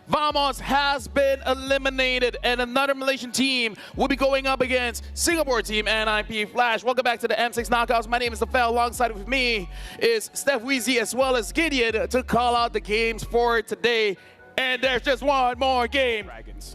Vamos has been eliminated, and another Malaysian team will be going up against Singapore team NIP Flash. Welcome back to the M6 Knockouts. My name is Fel. Alongside with me is Steph Weezy as well as Gideon to call out the games for today. And there's just one more game. Dragons.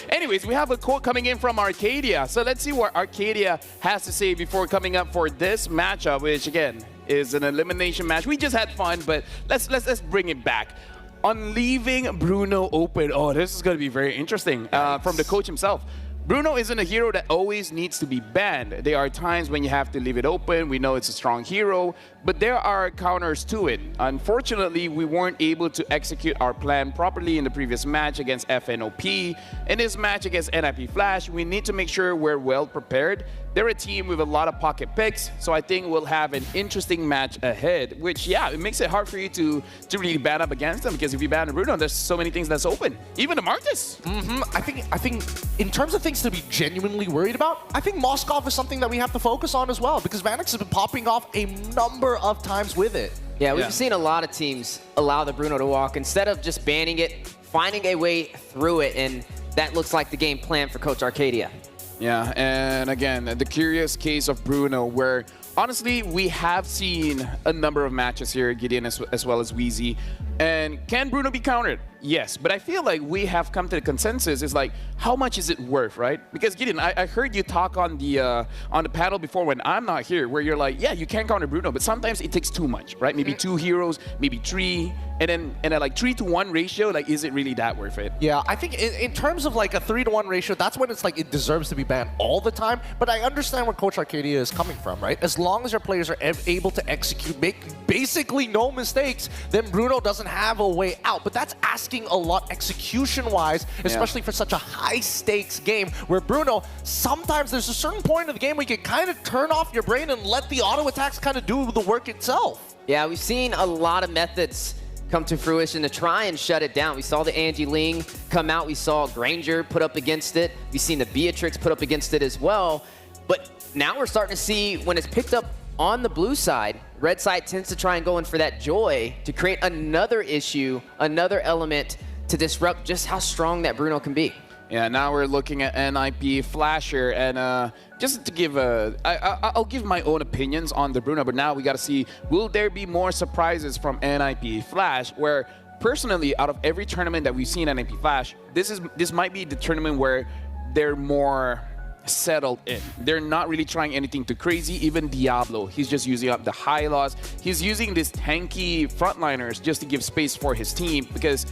Anyways, we have a quote coming in from Arcadia. So let's see what Arcadia has to say before coming up for this matchup, which again is an elimination match. We just had fun, but let's bring it back. On leaving Bruno open, oh, this is going to be very interesting from the coach himself. Bruno isn't a hero that always needs to be banned. There are times when you have to leave it open. We know it's a strong hero, but there are counters to it. Unfortunately, we weren't able to execute our plan properly in the previous match against FNOP. In this match against NIP Flash, we need to make sure we're well prepared. They're a team with a lot of pocket picks, so I think we'll have an interesting match ahead, which, yeah, it makes it hard for you to really ban up against them, because if you ban Bruno, there's so many things that's open. Even the Marcus. I think in terms of things to be genuinely worried about, I think Moskov is something that we have to focus on as well, because Vanix has been popping off a number of times with it. Yeah, we've seen a lot of teams allow the Bruno to walk instead of just banning it, finding a way through it, and that looks like the game plan for Coach Arcadia. Yeah, and again, the curious case of Bruno, where honestly, we have seen a number of matches here, Gideon as well as Weezy. And can Bruno be countered? Yes, but I feel like we have come to the consensus is like, how much is it worth, right? Because Gideon, I heard you talk on the panel before when I'm not here, where you're like, yeah, you can counter Bruno, but sometimes it takes too much, right? Maybe 2 heroes, maybe 3, and then like 3-to-1 ratio, like, is it really that worth it? Yeah, I think in terms of like a 3-to-1 ratio, that's when it's like it deserves to be banned all the time. But I understand where Coach Arcadia is coming from, right? As long as your players are able to execute, make basically no mistakes, then Bruno doesn't have a way out. But that's asking a lot execution-wise, especially for such a high-stakes game where Bruno, sometimes there's a certain point of the game where you can kind of turn off your brain and let the auto attacks kind of do the work itself. Yeah, we've seen a lot of methods come to fruition to try and shut it down. We saw the Angie Ling come out. We saw Granger put up against it. We've seen the Beatrix put up against it as well. But now we're starting to see when it's picked up on the blue side, red side tends to try and go in for that joy to create another issue, another element to disrupt just how strong that Bruno can be. Yeah, now we're looking at NIP Flasher, and just to give I'll give my own opinions on the Bruno, but now we got to see, will there be more surprises from NIP Flash, where personally, out of every tournament that we've seen NIP Flash, this might be the tournament where they're more settled in. They're not really trying anything too crazy. Even Diablo, he's just using up the high loss. He's using these tanky frontliners just to give space for his team, because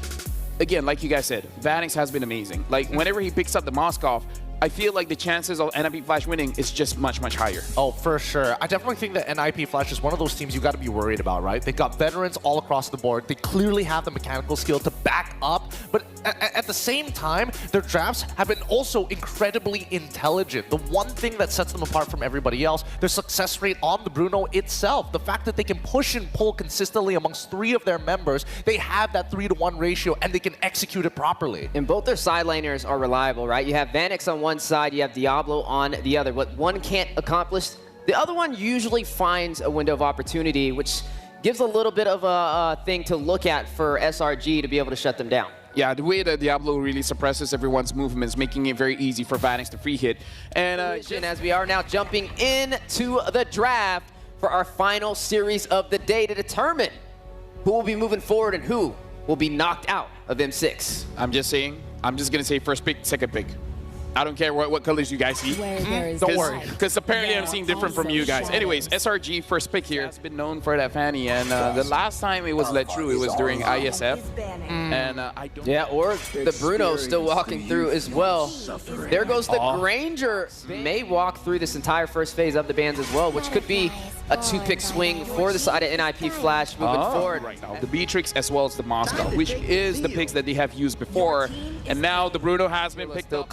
again, like you guys said, Vanix has been amazing. Like, whenever he picks up the Moskov, I feel like the chances of NIP Flash winning is just much, much higher. Oh, for sure. I definitely think that NIP Flash is one of those teams you got to be worried about, right? They've got veterans all across the board. They clearly have the mechanical skill to back up, but at the same time, their drafts have been also incredibly intelligent. The one thing that sets them apart from everybody else, their success rate on the Bruno itself. The fact that they can push and pull consistently amongst 3 of their members, they have that 3-to-1 ratio, and they can execute it properly. And both their side laners are reliable, right? You have Vanix on one side, you have Diablo on the other. What one can't accomplish, the other one usually finds a window of opportunity, which gives a little bit of a thing to look at for SRG to be able to shut them down. Yeah, the way that Diablo really suppresses everyone's movements, making it very easy for Vanix to free hit. And as we are now jumping into the draft for our final series of the day to determine who will be moving forward and who will be knocked out of M6. I'm just saying, I'm just going to say first pick, second pick. I don't care what colors you guys see. Don't worry. Because apparently I'm seeing different from you guys. Anyways, SRG, first pick here. It's been known for that fanny. And the last time it was let through, it was during ISF. And I don't... Yeah, or the Bruno still walking through as well. There goes the Granger. May walk through this entire first phase of the bans as well, which could be a 2-pick swing for the side of NIP Flash moving forward. Right now, the Beatrix as well as the Moskov, which is the picks that they have used before. And now the Bruno has been picked up.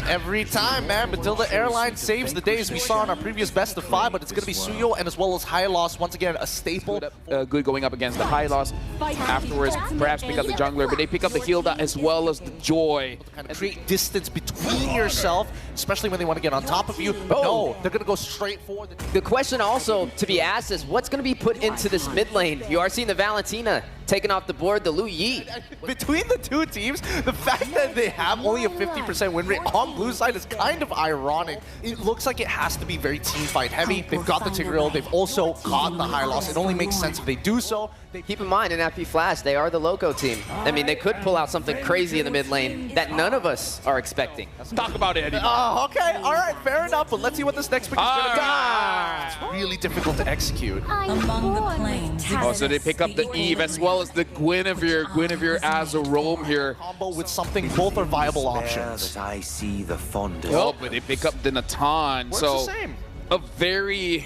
Every time, man. Matilda Airlines saves the days we saw in our previous best of 5, but it's going to be Suyo and as well as High Loss, once again, a staple. Good going up against the High Loss. Afterwards, perhaps pick up the jungler, but they pick up the Hilda as well as the Joy. Kind of create distance between yourself, especially when they want to get on top of you. But no, they're going to go straight for the... The question also to be asked is what's going to be put into this mid lane? You are seeing the Valentina taken off the board, the Lu Yi. Between the two teams, the fact that they have only a 50% win rate on blue side is kind of ironic. It looks like it has to be very team fight heavy. They've got the Tigreal, they've also got the high loss. It only makes sense if they do so. Keep in mind, in NP Flash, they are the Loco team. I mean, they could pull out something crazy in the mid lane that none of us are expecting. Let's talk about it, Eddie. Oh, okay, all right, fair enough. But let's see what this next pick is going to be. It's really difficult to execute. Among the planes. Oh, so they pick up the Eve as well as the Guinevere. Guinevere as a roam here. Combo with something, both are viable options. I see the fondest. Oh, but they pick up the Natan. Works So the same. a very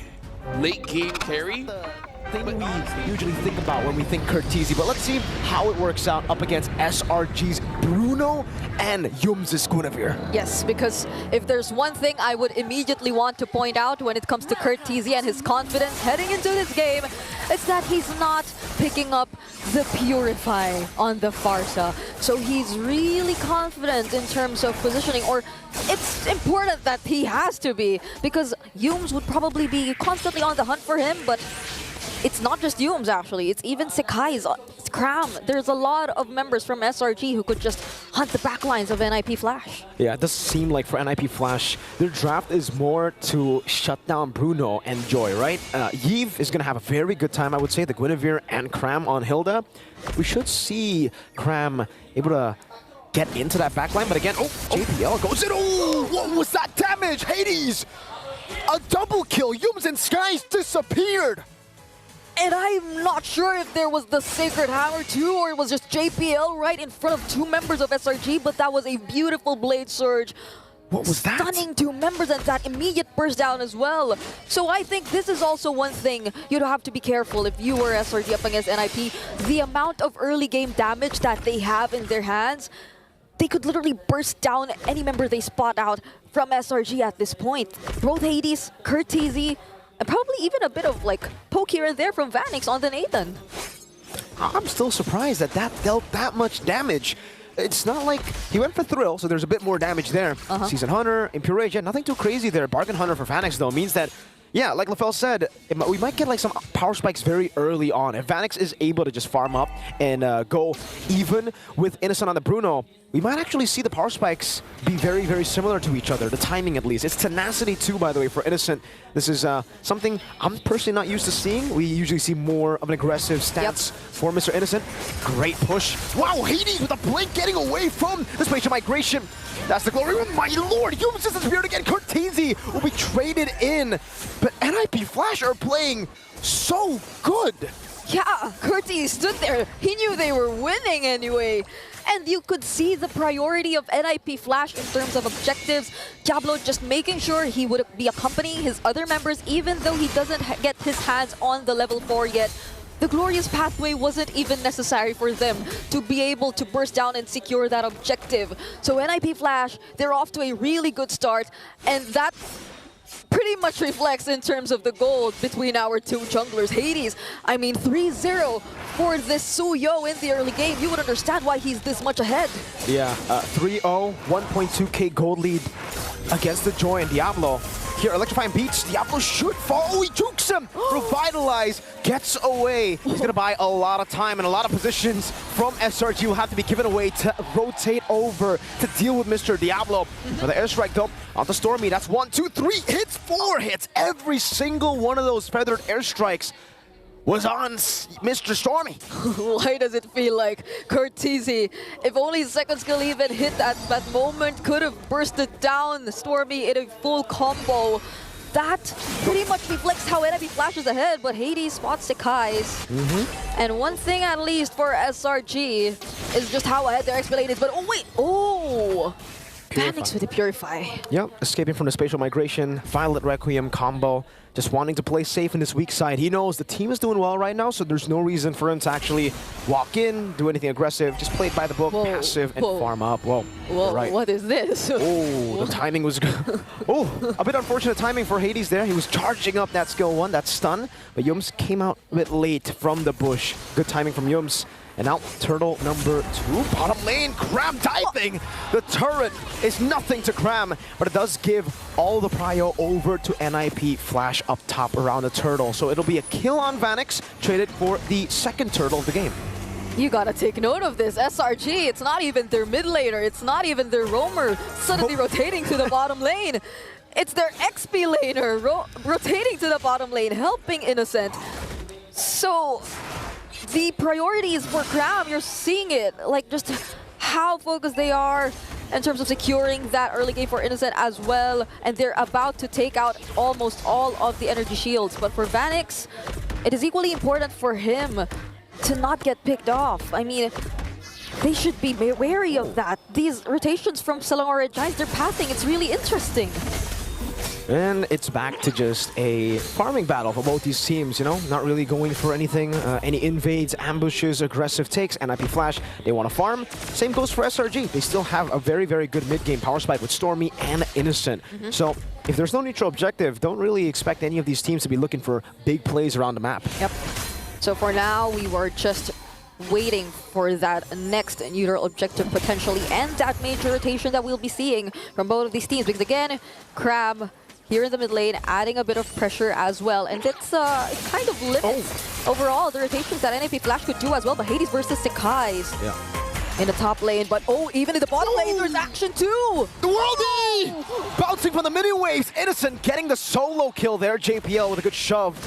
late game carry. Thing we usually think about when we think Curtisi, but let's see how it works out up against SRG's Bruno and Yums' Guinevere. Yes, because if there's one thing I would immediately want to point out when it comes to Curtisi and his confidence heading into this game, it's that he's not picking up the Purify on the Farsa. So he's really confident in terms of positioning, or it's important that he has to be, because Yums would probably be constantly on the hunt for him, but it's not just Yums, actually. It's even Sekai's, it's Cram. There's a lot of members from SRG who could just hunt the backlines of NIP Flash. Yeah, it does seem like for NIP Flash, their draft is more to shut down Bruno and Joy, right? Yves is going to have a very good time, I would say, the Guinevere and Cram on Hilda. We should see Cram able to get into that backline, but again, JPL goes in. Oh, what was that damage? Hades! A double kill. Yums and Skies disappeared. And I'm not sure if there was the Sacred Hammer too, or it was just JPL right in front of two members of SRG, but that was a beautiful Blade Surge. What was that? Stunning two members and that immediate burst down as well. So I think this is also one thing you'd have to be careful if you were SRG up against NIP. The amount of early game damage that they have in their hands, they could literally burst down any member they spot out from SRG at this point. Both Hades, Curtisi, and probably even a bit of like poke here and there from Vanix on the Nathan. I'm still surprised that that dealt that much damage. It's not like he went for Thrill, so there's a bit more damage there. Season Hunter, Impurasia, nothing too crazy there. Bargain Hunter for Vanix though means that, yeah, like LaFell said, we might get like some power spikes very early on. If Vanix is able to just farm up and go even with Innocent on the Bruno, we might actually see the power spikes be very, very similar to each other, the timing at least. It's tenacity too, by the way, for Innocent. This is something I'm personally not used to seeing. We usually see more of an aggressive stance for Mr. Innocent. Great push. Wow, Hades with a blink getting away from the spatial migration. That's the glory of my lord. Yums is disappeared again. Curtisi will be traded in. But NIP Flash are playing so good. Yeah, Curti stood there. He knew they were winning anyway. And you could see the priority of NIP Flash in terms of objectives. Diablo just making sure he would be accompanying his other members even though he doesn't get his hands on the level 4 yet. The glorious pathway wasn't even necessary for them to be able to burst down and secure that objective. So NIP Flash, they're off to a really good start, and that pretty much reflects in terms of the gold between our two junglers. Hades, I mean 3-0 for this Suyo in the early game. You would understand why he's this much ahead. Yeah, 3-0, 1.2k gold lead against the Joy and Diablo. Here, Electrifying Beats, Diablo should fall. Oh, he jukes him! Revitalize, gets away. He's gonna buy a lot of time and a lot of positions from SRG will have to be given away to rotate over to deal with Mr. Diablo. For the airstrike though, onto Stormie, that's 1, 2, 3 hits, 4 hits. Every single one of those feathered airstrikes was on Mr. Stormie. Why does it feel like Curtisi, if only second skill even hit at that moment, could have bursted down Stormie in a full combo. That pretty much reflects how NIP flashes ahead, but Hades spots Sekai's. And one thing at least for SRG is just how ahead their Explaning is, but oh wait, oh! Vanix with the Purify. Yep, escaping from the spatial migration, Violet Requiem combo, just wanting to play safe in this weak side. He knows the team is doing well right now, so there's no reason for him to actually walk in, do anything aggressive, just play it by the book, passive, and farm up. Whoa, right. What is this? Oh, the timing was good. Oh, a bit unfortunate timing for Hades there. He was charging up that skill 1, that stun, but Yums came out a bit late from the bush. Good timing from Yums. And now, turtle number 2, bottom lane, Cram diving! The turret is nothing to Cram, but it does give all the prio over to NIP Flash up top around the turtle. So it'll be a kill on Vanix, traded for the second turtle of the game. You gotta take note of this. SRG, it's not even their mid laner, it's not even their roamer suddenly rotating to the bottom lane. It's their XP laner rotating to the bottom lane, helping Innocent. So the priorities for Cram, you're seeing it, like just how focused they are in terms of securing that early game for Innocent as well. And they're about to take out almost all of the energy shields. But for Vanix, it is equally important for him to not get picked off. I mean, they should be wary of that. These rotations from Selangor Red Giants, they're pathing. It's really interesting. And it's back to just a farming battle for both these teams, you know? Not really going for anything, any invades, ambushes, aggressive takes. NIP Flash, they want to farm. Same goes for SRG. They still have a very, very good mid-game power spike with Stormie and Innocent. So if there's no neutral objective, don't really expect any of these teams to be looking for big plays around the map. Yep. So for now, we were just waiting for that next neutral objective potentially and that major rotation that we'll be seeing from both of these teams. Because again, Crab here in the mid lane, adding a bit of pressure as well. And it kind of limits overall the rotations that NIP Flash could do as well. But Hades versus Sekai's in the top lane. But even in the bottom lane, there's action too! The Worldie! Bouncing from the mini waves. Innocent getting the solo kill there. JPL with a good shove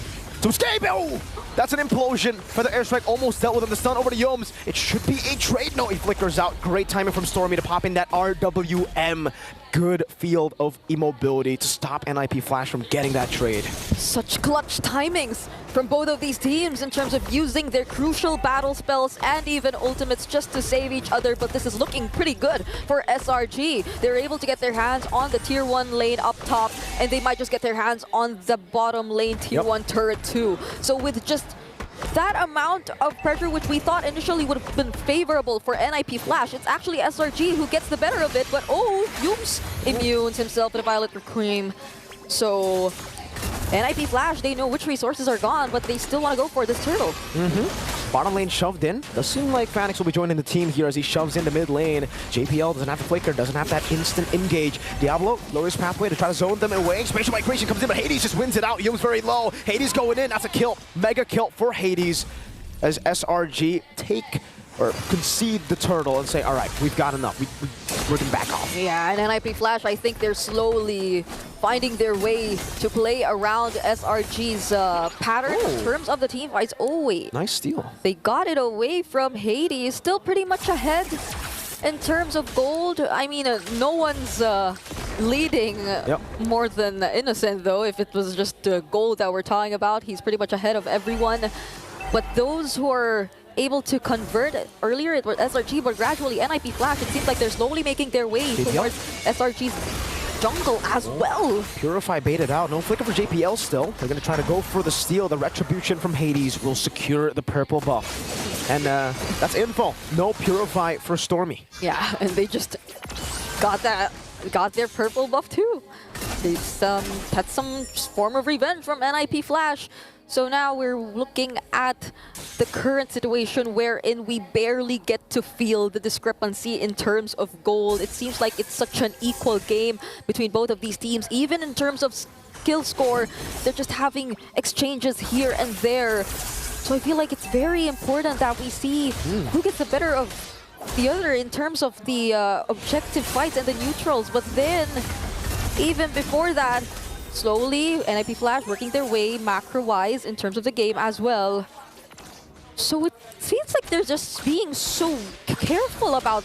to escape. Oh! That's an implosion for the airstrike. Almost dealt with him. The stun over to Yomes. It should be a trade. No, he flickers out. Great timing from Stormie to pop in that RWM. Good field of immobility to stop NIP Flash from getting that trade. Such clutch timings from both of these teams in terms of using their crucial battle spells and even ultimates just to save each other. But this is looking pretty good for SRG. They're able to get their hands on the tier 1 lane up top, and they might just get their hands on the bottom lane tier 1 turret too. So with just that amount of pressure, which we thought initially would have been favorable for NIP Flash, it's actually SRG who gets the better of it. But Yums immunes himself with a Violet Cream. So NIP Flash, they know which resources are gone, but they still want to go for this turtle. Bottom lane shoved in. Does seem like Vanix will be joining the team here as he shoves into mid lane. JPL doesn't have the flicker, doesn't have that instant engage. Diablo lowers pathway to try to zone them away. Spatial migration comes in, but Hades just wins it out. Young's very low. Hades going in. That's a kill. Mega kill for Hades as SRG take or concede the turtle and say, all right, we've got enough. We're going to back off. Yeah, and NIP Flash, I think they're slowly finding their way to play around SRG's pattern in terms of the team fights. Oh, wait. Nice steal. They got it away from Hades. Still pretty much ahead in terms of gold. I mean, no one's leading more than Innocent, though. If it was just gold that we're talking about, he's pretty much ahead of everyone. But those who are able to convert earlier, it was SRG, but gradually NIP Flash, it seems like they're slowly making their way towards SRG's jungle as well. Purify baited out. No flicker for JPL still. They're going to try to go for the steal. The retribution from Hades will secure the purple buff. And that's info. No Purify for Stormie. Yeah, and they just got their purple buff too. It's had some form of revenge from NIP Flash. So now we're looking at the current situation wherein we barely get to feel the discrepancy in terms of gold. It seems like it's such an equal game between both of these teams. Even in terms of skill score, they're just having exchanges here and there. So I feel like it's very important that we see who gets the better of the other in terms of the objective fights and the neutrals. But then, even before that, slowly, NIP Flash working their way macro-wise in terms of the game as well. So it feels like they're just being so careful about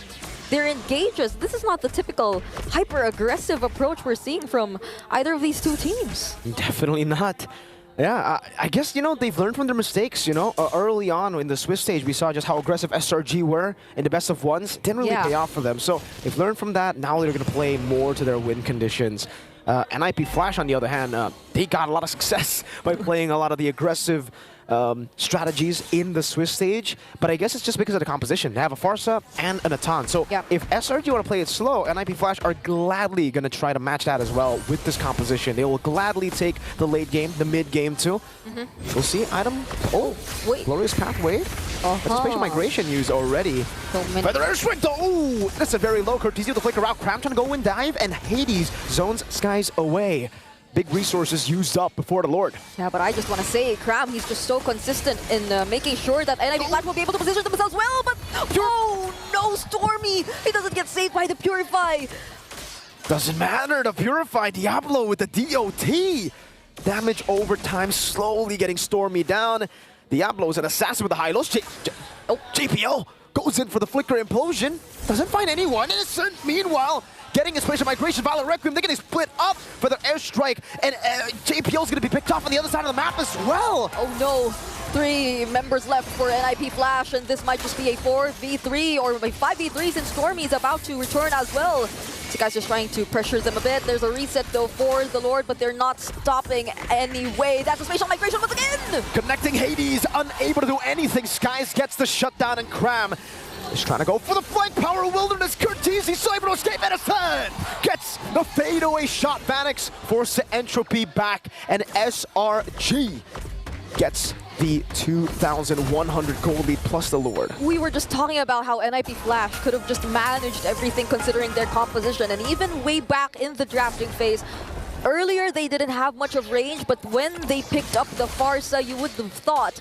their engages. This is not the typical hyper-aggressive approach we're seeing from either of these two teams. Definitely not. Yeah, I guess, you know, they've learned from their mistakes, you know. Early on in the Swiss stage, we saw just how aggressive SRG were in the best of ones. Didn't really pay off for them. So they've learned from that. Now they're going to play more to their win conditions. NIP Flash, on the other hand, they got a lot of success by playing a lot of the aggressive strategies in the Swiss stage, but I guess it's just because of the composition. They have a Farsa and an Atan. So if SRG want to play it slow, NIP Flash are gladly going to try to match that as well with this composition. They will gladly take the late game, the mid game too. We'll see. Item. Oh, wait. Glorious Pathway. That's a spatial migration used already. Feather Airstrike though. Ooh, that's a very low Curtis with the flicker out. Cram trying to go in dive, and Hades zones Skies away. big resources used up before the Lord. Yeah, but I just want to say, Cram, he's just so consistent in making sure that NIP Flash will be able to position themselves well, but oh no, Stormie! He doesn't get saved by the Purify. Doesn't matter, the Purify Diablo with the DOT. Damage over time, slowly getting Stormie down. Diablo's an assassin with the high lows. JPL goes in for the Flicker Implosion. Doesn't find anyone. Innocent, meanwhile, getting a Spatial Migration, Valor Requiem. They're getting split up for their airstrike. And JPL's going to be picked off on the other side of the map as well. Oh no. 3 members left for NIP Flash, and this might just be a 4v3 or a 5v3 since Stormie is about to return as well. These guys just trying to pressure them a bit. There's a reset though for the Lord, but they're not stopping anyway. That's a Spatial Migration once again! Connecting Hades, unable to do anything. Skies gets the shutdown, and Cram is trying to go for the flank power. Wilderness, Curtiz, he's able to escape. Edison gets the fadeaway shot. Vanix forces the Entropy back, and SRG gets the 2,100 gold lead plus the Lord. We were just talking about how NIP Flash could have just managed everything considering their composition, and even way back in the drafting phase, earlier they didn't have much of range, but when they picked up the Farsa, you would have thought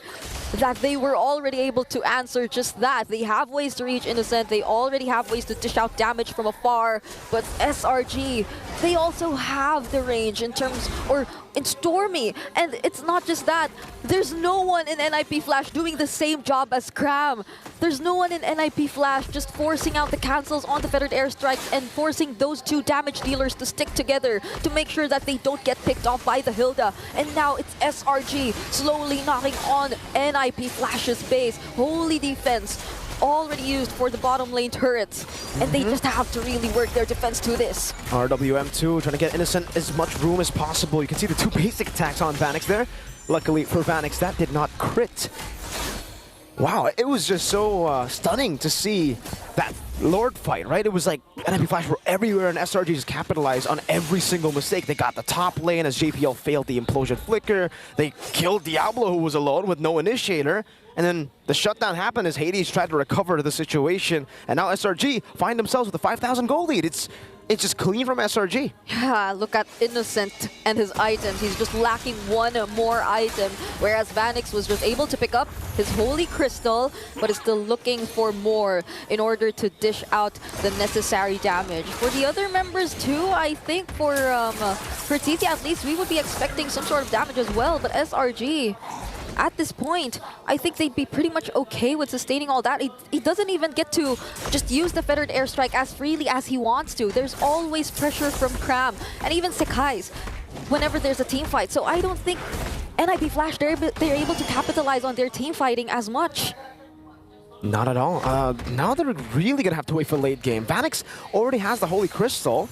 that they were already able to answer just that. They have ways to reach Innocent, they already have ways to dish out damage from afar, but SRG, they also have the range in terms, or in Stormie, and it's not just that. There's no one in NIP Flash doing the same job as Cram. There's no one in NIP Flash just forcing out the cancels on the Feathered Airstrikes and forcing those 2 damage dealers to stick together to make sure that they don't get picked off by the Hilda. And now it's SRG slowly knocking on NIP Flash's base. Holy defense already used for the bottom lane turrets, and they just have to really work their defense to this. RWM2 trying to get Innocent as much room as possible. You can see the 2 basic attacks on Vanix there. Luckily for Vanix, that did not crit. Wow, it was just so stunning to see that Lord fight, right? It was like NIP Flash were everywhere, and SRG just capitalized on every single mistake. They got the top lane as JPL failed the Implosion Flicker. They killed Diablo, who was alone with no initiator. And then the shutdown happened as Hades tried to recover the situation. And now SRG find themselves with a 5,000 gold lead. It's just clean from SRG. Yeah, look at Innocent and his items. He's just lacking one more item, whereas Vanix was just able to pick up his Holy Crystal, but is still looking for more in order to dish out the necessary damage. For the other members too, I think for TC at least, we would be expecting some sort of damage as well, but SRG, at this point, I think they'd be pretty much okay with sustaining all that. He doesn't even get to just use the Feathered Airstrike as freely as he wants to. There's always pressure from Cram and even Sekai's whenever there's a team fight. So I don't think NIP Flash, they're able to capitalize on their team fighting as much. Not at all. Now they're really going to have to wait for late game. Vanix already has the Holy Crystal.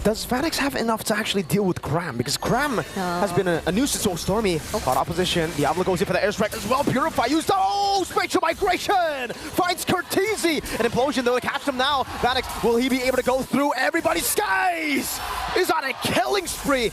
Does Vanix have enough to actually deal with Cram? Because Cram has been a nuisance. So Stormie caught opposition. Diablo goes in for the airstrike as well. Purify used. Oh, Spatial Migration finds Curtiz. An Implosion, they'll catch him now. Vanix, will he be able to go through? Everybody's Skies is on a killing spree.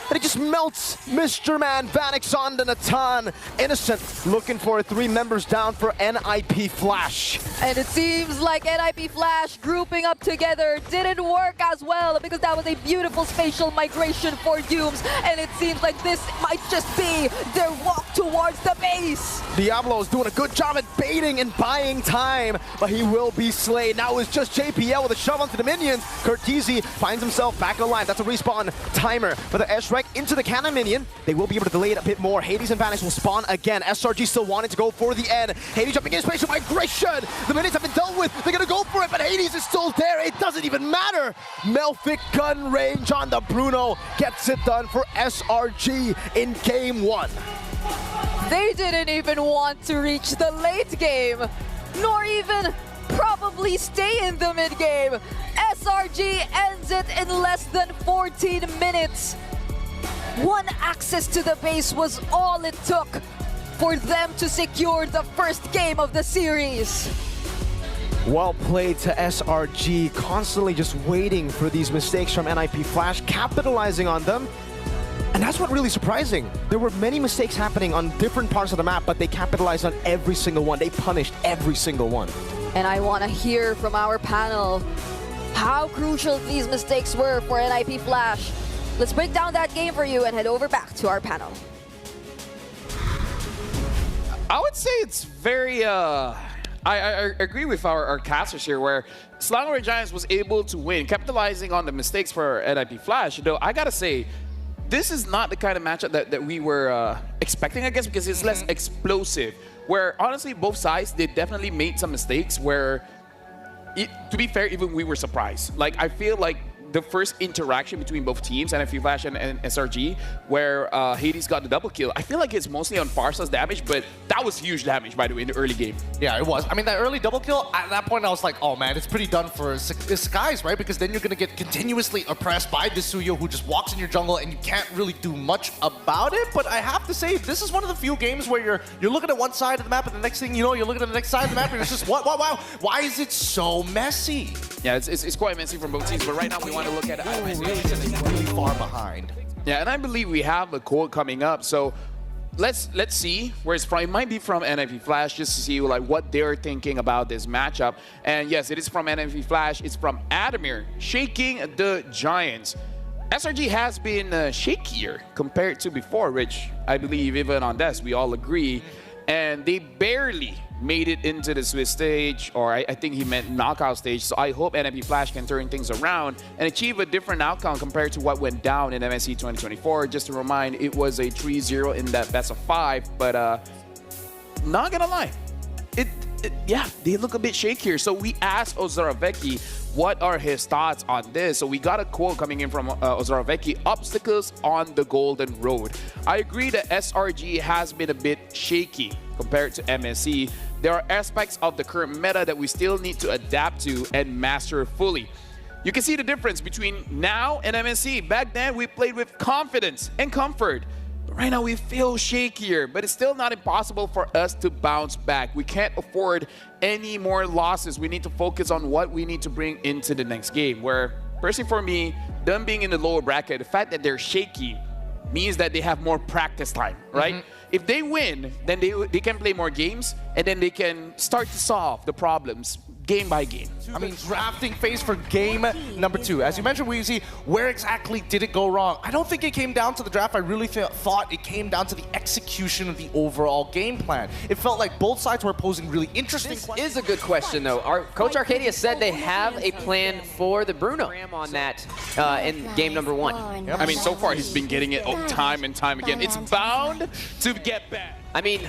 And it just melts Mr. Man, Vanix on the Natan. Innocent looking for 3 members down for NIP Flash. And it seems like NIP Flash grouping up together didn't work as well, because that was a beautiful Spatial Migration for Humes. And it seems like this might just be their walk towards the base. Diablo is doing a good job at baiting and buying time, but he will be slain. Now it's just JPL with a shove onto the minions. Curtiz finds himself back in the line. That's a respawn timer for the airstrike into the cannon minion. They will be able to delay it a bit more. Hades and Vanix will spawn again. SRG still wanting to go for the end. Hades jumping in Spatial Migration. The minions have been dealt with. They're going to go for it, but Hades is still there. It doesn't even matter. Melfic gun range on the Bruno gets it done for SRG in game 1. They didn't even want to reach the late game, nor even probably stay in the mid game. SRG ends it in less than 14 minutes. One access to the base was all it took for them to secure the first game of the series. Well played to SRG, constantly just waiting for these mistakes from NIP Flash, capitalizing on them. And that's what really surprising. There were many mistakes happening on different parts of the map, but they capitalized on every single one. They punished every single one. And I want to hear from our panel how crucial these mistakes were for NIP Flash. Let's break down that game for you and head over back to our panel. I would say it's very, I agree with our casters here where Selangor Giants was able to win, capitalizing on the mistakes for NIP Flash. Though I gotta say, this is not the kind of matchup that we were expecting, I guess, because it's less explosive. Where honestly, both sides, they definitely made some mistakes where, to be fair, even we were surprised. Like, I feel like the first interaction between both teams, NFP Flash and SRG, where Hades got the double kill, I feel like it's mostly on Farsa's damage, but that was huge damage, by the way, in the early game. Yeah, it was. I mean, that early double kill, at that point, I was like, oh man, it's pretty done for Skies, right? Because then you're going to get continuously oppressed by this Suyo who just walks in your jungle and you can't really do much about it. But I have to say, this is one of the few games where you're looking at one side of the map and the next thing you know, you're looking at the next side of the map and it's just, why is it so messy? Yeah, it's quite messy from both teams, but right now we want to look at Really far behind. Yeah, and I believe we have a quote coming up, so let's see where it's from. It might be from NFP Flash, just to see like what they're thinking about this matchup. And yes, it is from NFP Flash. It's from Adammir, shaking the Giants. SRG has been shakier compared to before, which I believe even on this we all agree. And they barely made it into the Swiss stage, or I think he meant knockout stage. So I hope NMP Flash can turn things around and achieve a different outcome compared to what went down in MSC 2024. Just to remind, it was a 3-0 in that best of 5, but not gonna lie, yeah, they look a bit shakier. So we asked OzoraVeki what are his thoughts on this. So we got a quote coming in from OzoraVeki: obstacles on the golden road. I agree that SRG has been a bit shaky compared to MSC. There are aspects of the current meta that we still need to adapt to and master fully. You can see the difference between now and MSC. Back then, we played with confidence and comfort. But right now, we feel shakier, but it's still not impossible for us to bounce back. We can't afford any more losses. We need to focus on what we need to bring into the next game, where, personally for me, them being in the lower bracket, the fact that they're shaky means that they have more practice time, right? If they win, then they can play more games, and then they can start to solve the problems game by game. I mean, drafting phase for game number 2. As you mentioned, Weezy, where exactly did it go wrong? I don't think it came down to the draft. I really thought it came down to the execution of the overall game plan. It felt like both sides were posing really interesting questions. This is a good question, though. Coach Arcadia said they have a plan for the Bruno on that in game number 1. I mean, so far he's been getting it time and time again. It's bound to get bad. I mean,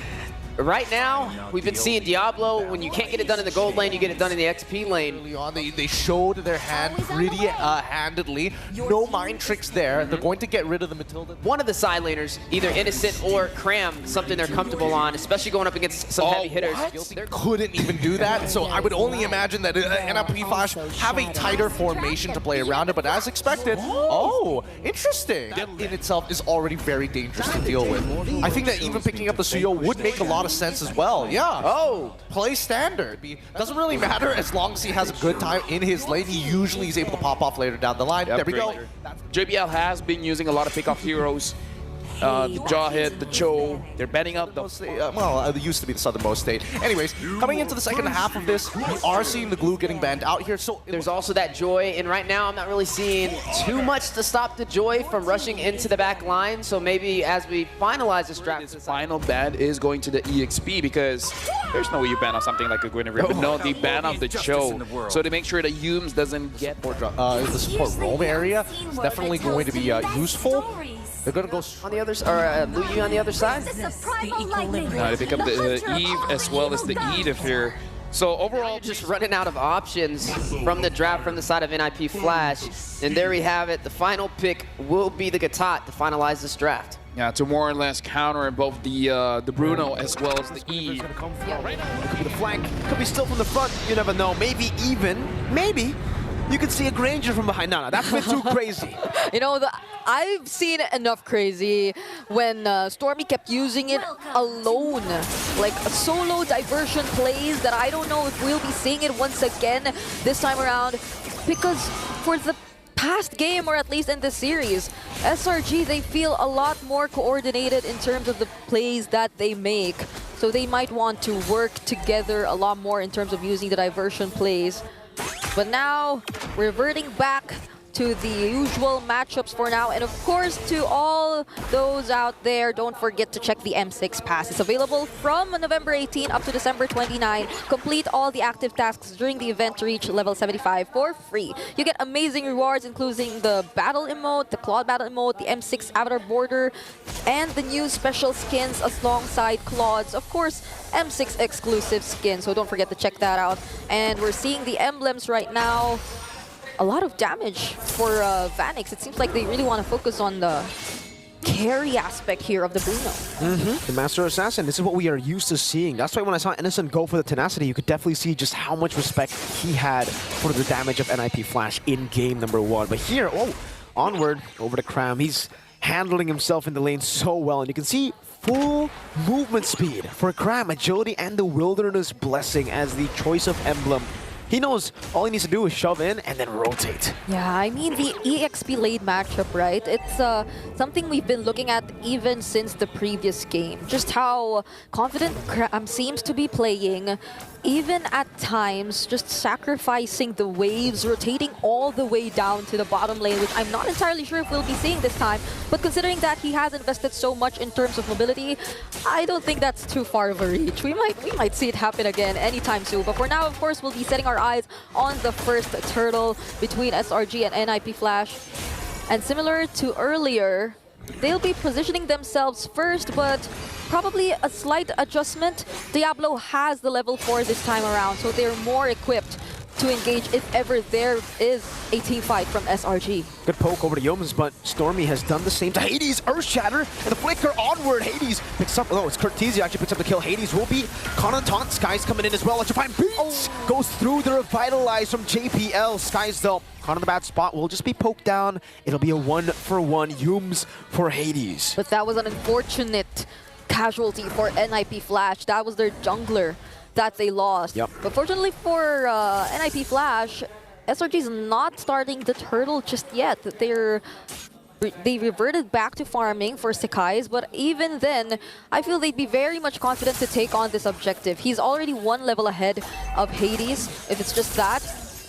right now, we've been seeing Diablo, when you can't get it done in the gold lane, you get it done in the XP lane. Early on, they showed their hand pretty handedly. No mind tricks there. They're going to get rid of the Matilda. One of the side laners, either Innocent or Cram, something they're comfortable on, especially going up against some heavy hitters. They couldn't even do that, so I would only imagine that NLP Flash have a tighter formation to play around it, but as expected, interesting. That in itself is already very dangerous to deal with. I think that even picking up the Suyo would make a lot of sense as well. Yeah. Play standard. Doesn't really matter as long as he has a good time in his lane. He usually is able to pop off later down the line. There we go. JBL has been using a lot of pick-off heroes. The Jawhead, the Cho, they're betting up the... well, it used to be the southernmost state. Anyways, coming into the second half of this, we are seeing the glue getting banned out here. So there's also that Joy, and right now I'm not really seeing too much to stop the Joy from rushing into the back line. So maybe as we finalize this draft, this final ban is going to the EXP, because there's no way you ban off something like a Guinevere. But no, they ban off the Cho. So they make sure that Humes doesn't get... the support roam area is definitely going to be useful. They're going to go on the other side, or Luyu on the other side. They pick up the Eve as well as the Edith here. So overall, just running out of options from the draft from the side of NIP Flash. And there we have it. The final pick will be the Gatot to finalize this draft. Yeah, to more or less counter both the Bruno as well as the Eve. It could be the flank, could be still from the front. You never know. Maybe you could see a Granger from behind. No, that's a bit too crazy. You know, I've seen enough crazy when Stormie kept using it alone. Like a solo diversion plays that I don't know if we'll be seeing it once again this time around. Because for the past game, or at least in the series, SRG, they feel a lot more coordinated in terms of the plays that they make. So they might want to work together a lot more in terms of using the diversion plays. But now, reverting back to the usual matchups for now. And of course, to all those out there, don't forget to check the M6 Pass. It's available from November 18 up to December 29. Complete all the active tasks during the event to reach level 75 for free. You get amazing rewards, including the battle emote, the Claude battle emote, the M6 avatar border, and the new special skins alongside Claude's, of course, M6 exclusive skin. So don't forget to check that out. And we're seeing the emblems right now. A lot of damage for Vanix. It seems like they really want to focus on the carry aspect here of the Bruno. The Master Assassin, this is what we are used to seeing. That's why when I saw Innocent go for the tenacity, you could definitely see just how much respect he had for the damage of NIP Flash in game number 1. But here, onward over to Cram. He's handling himself in the lane so well, and you can see full movement speed for Cram, agility, and the Wilderness Blessing as the choice of emblem. He knows all he needs to do is shove in and then rotate. Yeah, I mean, the EXP late matchup, right? It's something we've been looking at even since the previous game. Just how confident Cram seems to be playing, even at times just sacrificing the waves, rotating all the way down to the bottom lane, which I'm not entirely sure if we'll be seeing this time. But considering that he has invested so much in terms of mobility, I don't think that's too far of a reach. We might see it happen again anytime soon. But for now, of course, we'll be setting our eyes on the first turtle between SRG and NIP Flash. And similar to earlier, they'll be positioning themselves first, but probably a slight adjustment. Diablo has the level 4 this time around, so they're more equipped to engage if ever there is a team fight from SRG. Good poke over to Yums, but Stormie has done the same to Hades. Earth Shatter and the flicker onward. Hades picks up, it's Curtizzi actually picks up the kill. Hades will be caught on taunt. Sky's coming in as well. Electrifying beats goes through the Revitalize from JPL. Sky's though caught in the bad spot, will just be poked down. It'll be a 1-for-1 Yums for Hades. But that was an unfortunate casualty for NIP Flash. That was their jungler that they lost. Yep. But fortunately for NIP Flash, SRG is not starting the turtle just yet. They reverted back to farming for Sekai's, but even then, I feel they'd be very much confident to take on this objective. He's already 1 level ahead of Hades, if it's just that.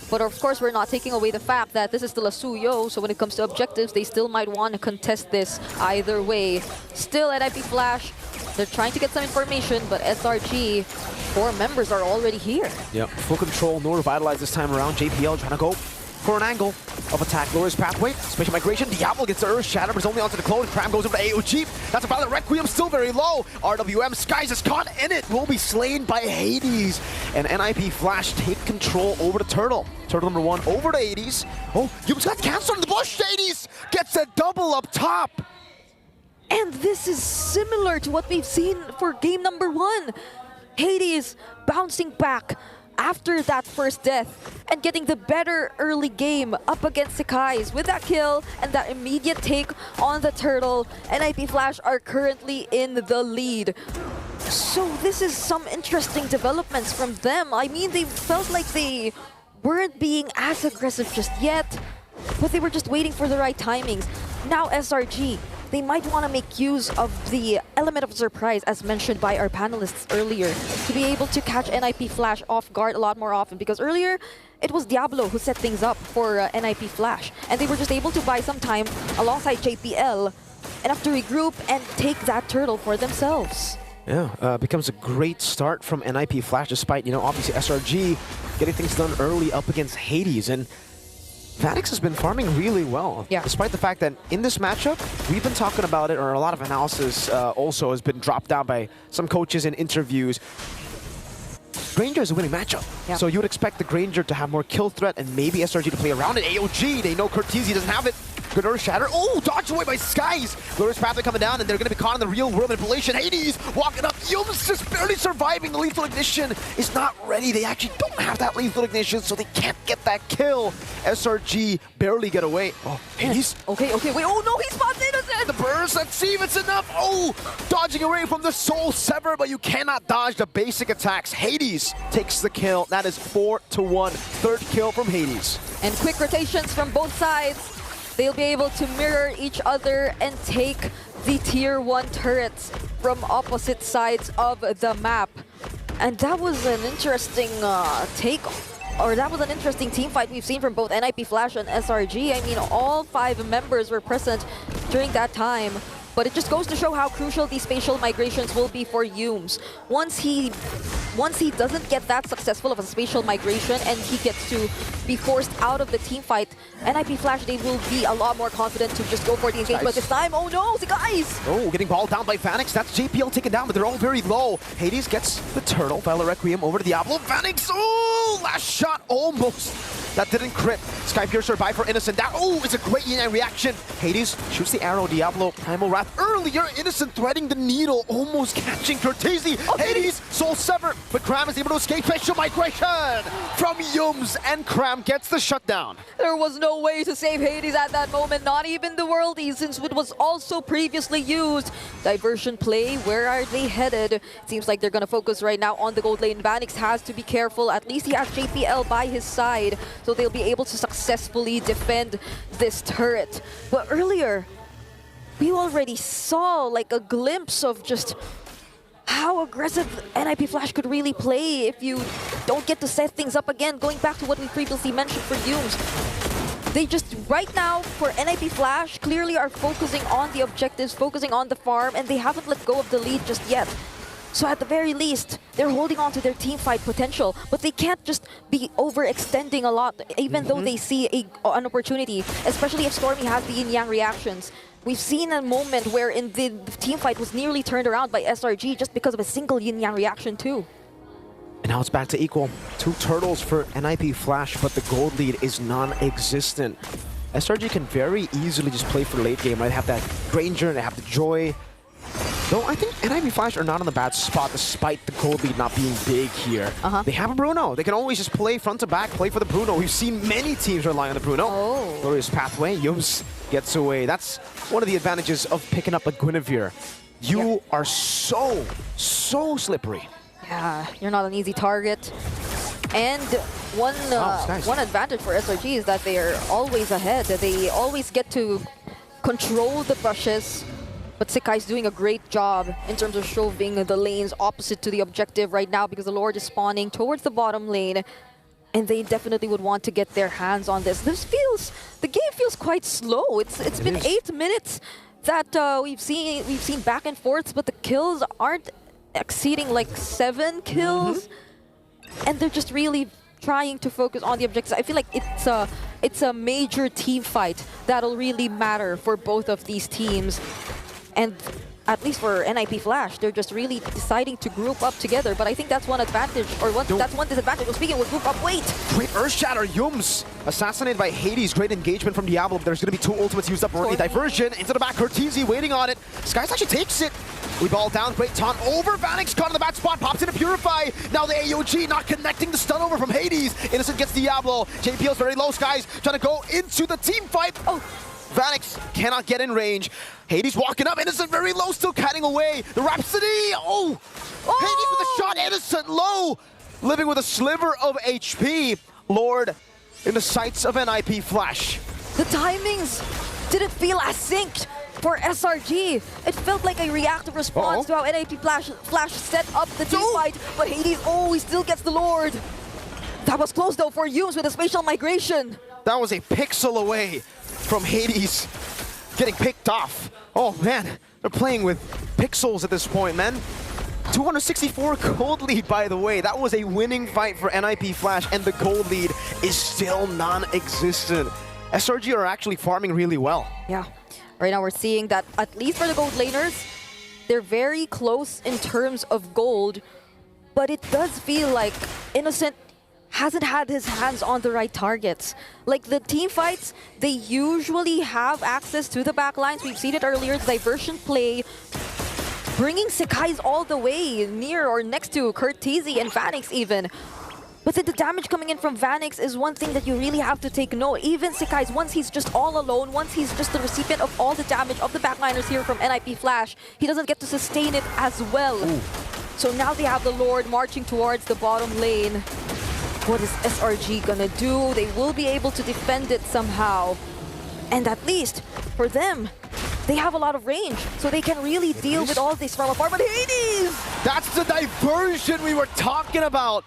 But of course, we're not taking away the fact that this is still a Suyo, so when it comes to objectives, they still might want to contest this either way. Still, at NIP Flash, they're trying to get some information, but SRG, 4 members are already here. Yep, full control, no Revitalize this time around. JPL trying to go for an angle of attack. Lowers pathway, special migration. Diablo gets the Earth Shatter, but it's only onto the clone. Cram goes over to AOG. That's a Violet Requiem, still very low. RWM, Skies is caught in it. Will be slain by Hades. And NIP Flash take control over the Turtle. Turtle number 1 over to Hades. Yums got canceled in the bush. Hades gets a double up top. And this is similar to what we've seen for game number 1. Hades bouncing back after that first death and getting the better early game up against Sekai's. With that kill and that immediate take on the turtle, NIP Flash are currently in the lead. So this is some interesting developments from them. I mean, they felt like they weren't being as aggressive just yet, but they were just waiting for the right timings. Now SRG, they might want to make use of the element of surprise, as mentioned by our panelists earlier, to be able to catch NIP Flash off guard a lot more often, because earlier it was Diablo who set things up for NIP Flash, and they were just able to buy some time alongside JPL enough to regroup and take that turtle for themselves. Yeah, becomes a great start from NIP Flash, despite, obviously SRG getting things done early up against Hades. And Vanix has been farming really well, despite the fact that in this matchup, we've been talking about it, or a lot of analysis also has been dropped down by some coaches in interviews. Granger is a winning matchup, so you would expect the Granger to have more kill threat and maybe SRG to play around it. AOG, they know Curtizzi doesn't have it. Good Earth Shatter. Dodged away by Skies. Glorious Pathway coming down, and they're going to be caught in the real world manipulation. Hades walking up. Yums just barely surviving. The lethal ignition is not ready. They actually don't have that lethal ignition, so they can't get that kill. SRG barely get away. Hades. Okay, wait. Oh no, he spots Innocent! The burst, let's see if it's enough. Dodging away from the Soul Sever, but you cannot dodge the basic attacks. Hades takes the kill. That is 4-1. Third kill from Hades. And quick rotations from both sides. They'll be able to mirror each other and take the tier 1 turrets from opposite sides of the map. And that was an interesting take or that was an interesting team fight we've seen from both NIP Flash and SRG. I mean, all 5 members were present during that time. But it just goes to show how crucial these spatial migrations will be for Yumes. Once he doesn't get that successful of a spatial migration and he gets to be forced out of the team fight, NIP Flash, they will be a lot more confident to just go for the engagement this time. Oh no, guys! Oh, getting balled down by Vanix. That's JPL taken down, but they're all very low. Hades gets the turtle. Violet Requiem over to Diablo. Vanix, oh, last shot almost. That didn't crit. Sky Piercer by for Innocent. That, oh, it's a great yin reaction. Hades shoots the arrow. Diablo, Primal Wrath. Earlier, Innocent threading the needle, almost catching Cortese. Okay. Hades, Soul Sever, but Cram is able to escape. Special migration from Yumes, and Cram gets the shutdown. There was no way to save Hades at that moment, not even the Worldies, since it was also previously used. Diversion play, where are they headed? It seems like they're going to focus right now on the gold lane. Vanix has to be careful. At least he has JPL by his side, so they'll be able to successfully defend this turret. But earlier, we already saw like a glimpse of just how aggressive NIP Flash could really play if you don't get to set things up again. Going back to what we previously mentioned for Yumes, they just, right now, for NIP Flash, clearly are focusing on the objectives, focusing on the farm, and they haven't let go of the lead just yet. So at the very least, they're holding on to their team fight potential, but they can't just be overextending a lot, even though they see an opportunity, especially if Stormie has the yin-yang reactions. We've seen a moment where the team fight was nearly turned around by SRG just because of a single yin-yang reaction too. And now it's back to equal. 2 turtles for NIP Flash, but the gold lead is non-existent. SRG can very easily just play for late game, right? They have that Granger and they have the Joy. Though I think NIP Flash are not in a bad spot despite the gold lead not being big here. They have a Bruno. They can always just play front to back, play for the Bruno. We've seen many teams rely on the Bruno. Glorious pathway. Yumes gets away. That's one of the advantages of picking up a Guinevere. You are so slippery. Yeah, you're not an easy target. And one advantage for SRG is that they are always ahead. They always get to control the brushes. But Sekai's doing a great job in terms of shoving the lanes opposite to the objective right now because the Lord is spawning towards the bottom lane. And they definitely would want to get their hands on this. The game feels quite slow. It's been 8 minutes that we've seen back and forths, but the kills aren't exceeding like 7 kills. And they're just really trying to focus on the objectives. I feel like it's a major team fight that'll really matter for both of these teams. And at least for NIP Flash, they're just really deciding to group up together. But I think that's one advantage, or that's one disadvantage. Well, speaking of group up, wait! Great Earth Shatter, Yumes assassinated by Hades. Great engagement from Diablo. There's going to be 2 ultimates used up already. Diversion into the back. Cortese waiting on it. Skies actually takes it. We ball down. Great taunt over. Vanix caught in the bad spot. Pops into Purify. Now the AOG not connecting the stun over from Hades. Innocent gets Diablo. JPL's very low. Skies trying to go into the team fight. Oh! Vanix cannot get in range. Hades walking up. Innocent very low, still cutting away. The Rhapsody. Oh! Hades with a shot. Innocent low. Living with a sliver of HP. Lord in the sights of NIP Flash. The timings didn't feel as synced for SRG. It felt like a reactive response to how NIP Flash set up the team fight. But Hades, he still gets the Lord. That was close though for Yumes with a spatial migration. That was a pixel away from Hades getting picked off. Oh man, they're playing with pixels at this point, man. 264 gold lead, by the way. That was a winning fight for NIP Flash, and the gold lead is still non-existent. SRG are actually farming really well. Yeah, right now we're seeing that at least for the gold laners, they're very close in terms of gold, but it does feel like Innocent hasn't had his hands on the right targets. Like the team fights, they usually have access to the backlines. We've seen it earlier, the diversion play, bringing Sekai's all the way near or next to Cortese and Vanix even. But then the damage coming in from Vanix is one thing that you really have to take note. Even Sekai's, once he's just all alone, once he's just the recipient of all the damage of the backliners here from NIP Flash, he doesn't get to sustain it as well. So now they have the Lord marching towards the bottom lane. What is SRG gonna do? They will be able to defend it somehow. And at least, for them, they have a lot of range, so they can really deal with all this from afar. But Hades! That's the diversion we were talking about.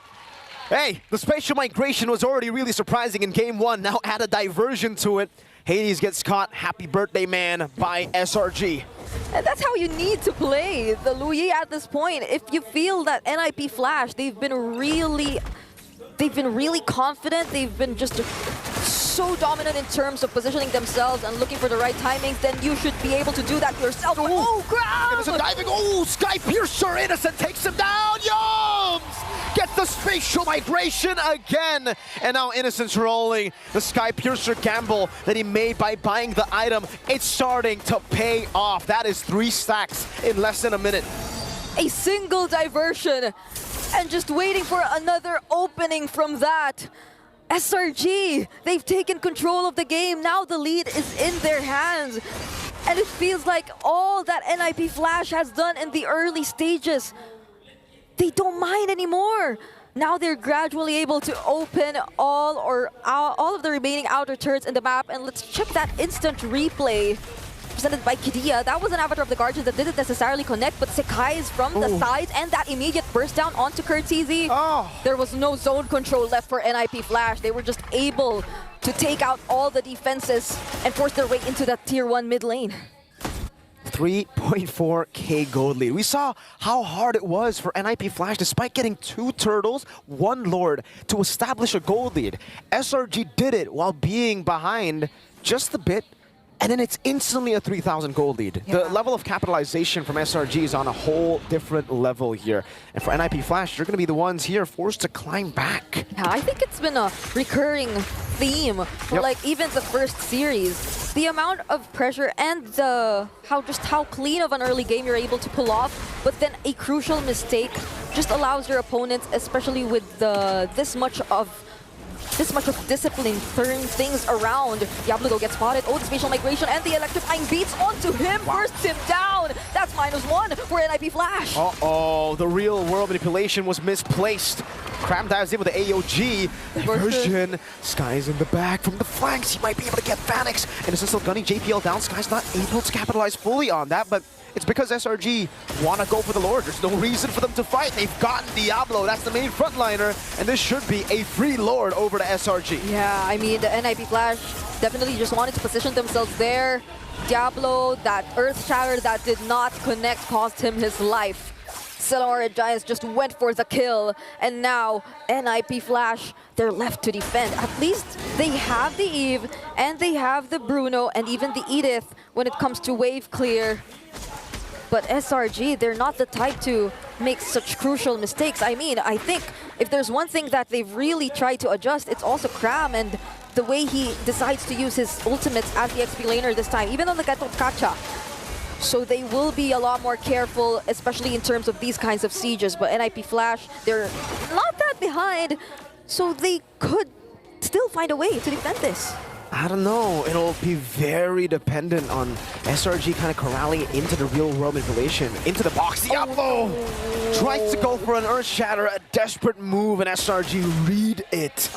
Hey, the spatial migration was already really surprising in game 1. Now add a diversion to it. Hades gets caught. Happy birthday, man, by SRG. And that's how you need to play the Luyi at this point. If you feel that NIP Flash, they've been really confident. They've been just so dominant in terms of positioning themselves and looking for the right timings, then you should be able to do that yourself. But, oh, grab! Innocent diving. Oh, Sky Piercer. Innocent takes him down. Yums! Gets the spatial migration again. And now Innocent's rolling. The Sky Piercer gamble that he made by buying the item, it's starting to pay off. That is 3 stacks in less than a minute. A single diversion and just waiting for another opening from that. SRG, they've taken control of the game. Now the lead is in their hands. And it feels like all that NIP Flash has done in the early stages, they don't mind anymore. Now they're gradually able to open all of the remaining outer turrets in the map. And let's check that instant replay presented by Kidia. That was an Avatar of the Guardians that didn't necessarily connect, but Sekai is from the sides, and that immediate burst down onto Kurtz-EZ. There was no zone control left for NIP Flash. They were just able to take out all the defenses and force their way into that tier 1 mid lane. 3.4k gold lead. We saw how hard it was for NIP Flash, despite getting 2 turtles, 1 lord, to establish a gold lead. SRG did it while being behind just a bit, and then it's instantly a 3,000 gold lead. Yeah. The level of capitalization from SRG is on a whole different level here. And for NIP Flash, they're going to be the ones here forced to climb back. Yeah, I think it's been a recurring theme for like even the first series. The amount of pressure and how clean of an early game you're able to pull off, but then a crucial mistake just allows your opponents, especially with this much of discipline, turn things around. Diablo gets spotted. Oh, the spatial migration and the electrifying beats onto him, bursts him down. That's -1 for NIP Flash. Uh-oh, the real world manipulation was misplaced. Cram dives in with the AOG. Diversion. Sky's in the back from the flanks. He might be able to get Phoenix. And it's still gunning JPL down. Sky's not able to capitalize fully on that, but it's because SRG want to go for the Lord. There's no reason for them to fight. They've gotten Diablo. That's the main frontliner. And this should be a free Lord over to SRG. Yeah, I mean, the NIP Flash definitely just wanted to position themselves there. Diablo, that Earth Shatter that did not connect, cost him his life. Selangor Giants just went for the kill. And now, NIP Flash, they're left to defend. At least they have the Eve, and they have the Bruno, and even the Edith when it comes to wave clear. But SRG, they're not the type to make such crucial mistakes. I mean, I think if there's one thing that they've really tried to adjust, it's also Cram and the way he decides to use his ultimates as the XP laner this time, even on the Gato Kacha. So they will be a lot more careful, especially in terms of these kinds of sieges. But NIP Flash, they're not that behind, so they could still find a way to defend this. I don't know. It'll be very dependent on SRG kind of corralling into the real world manipulation. Into the box. Diablo tries to go for an Earth Shatter, a desperate move, and SRG read it.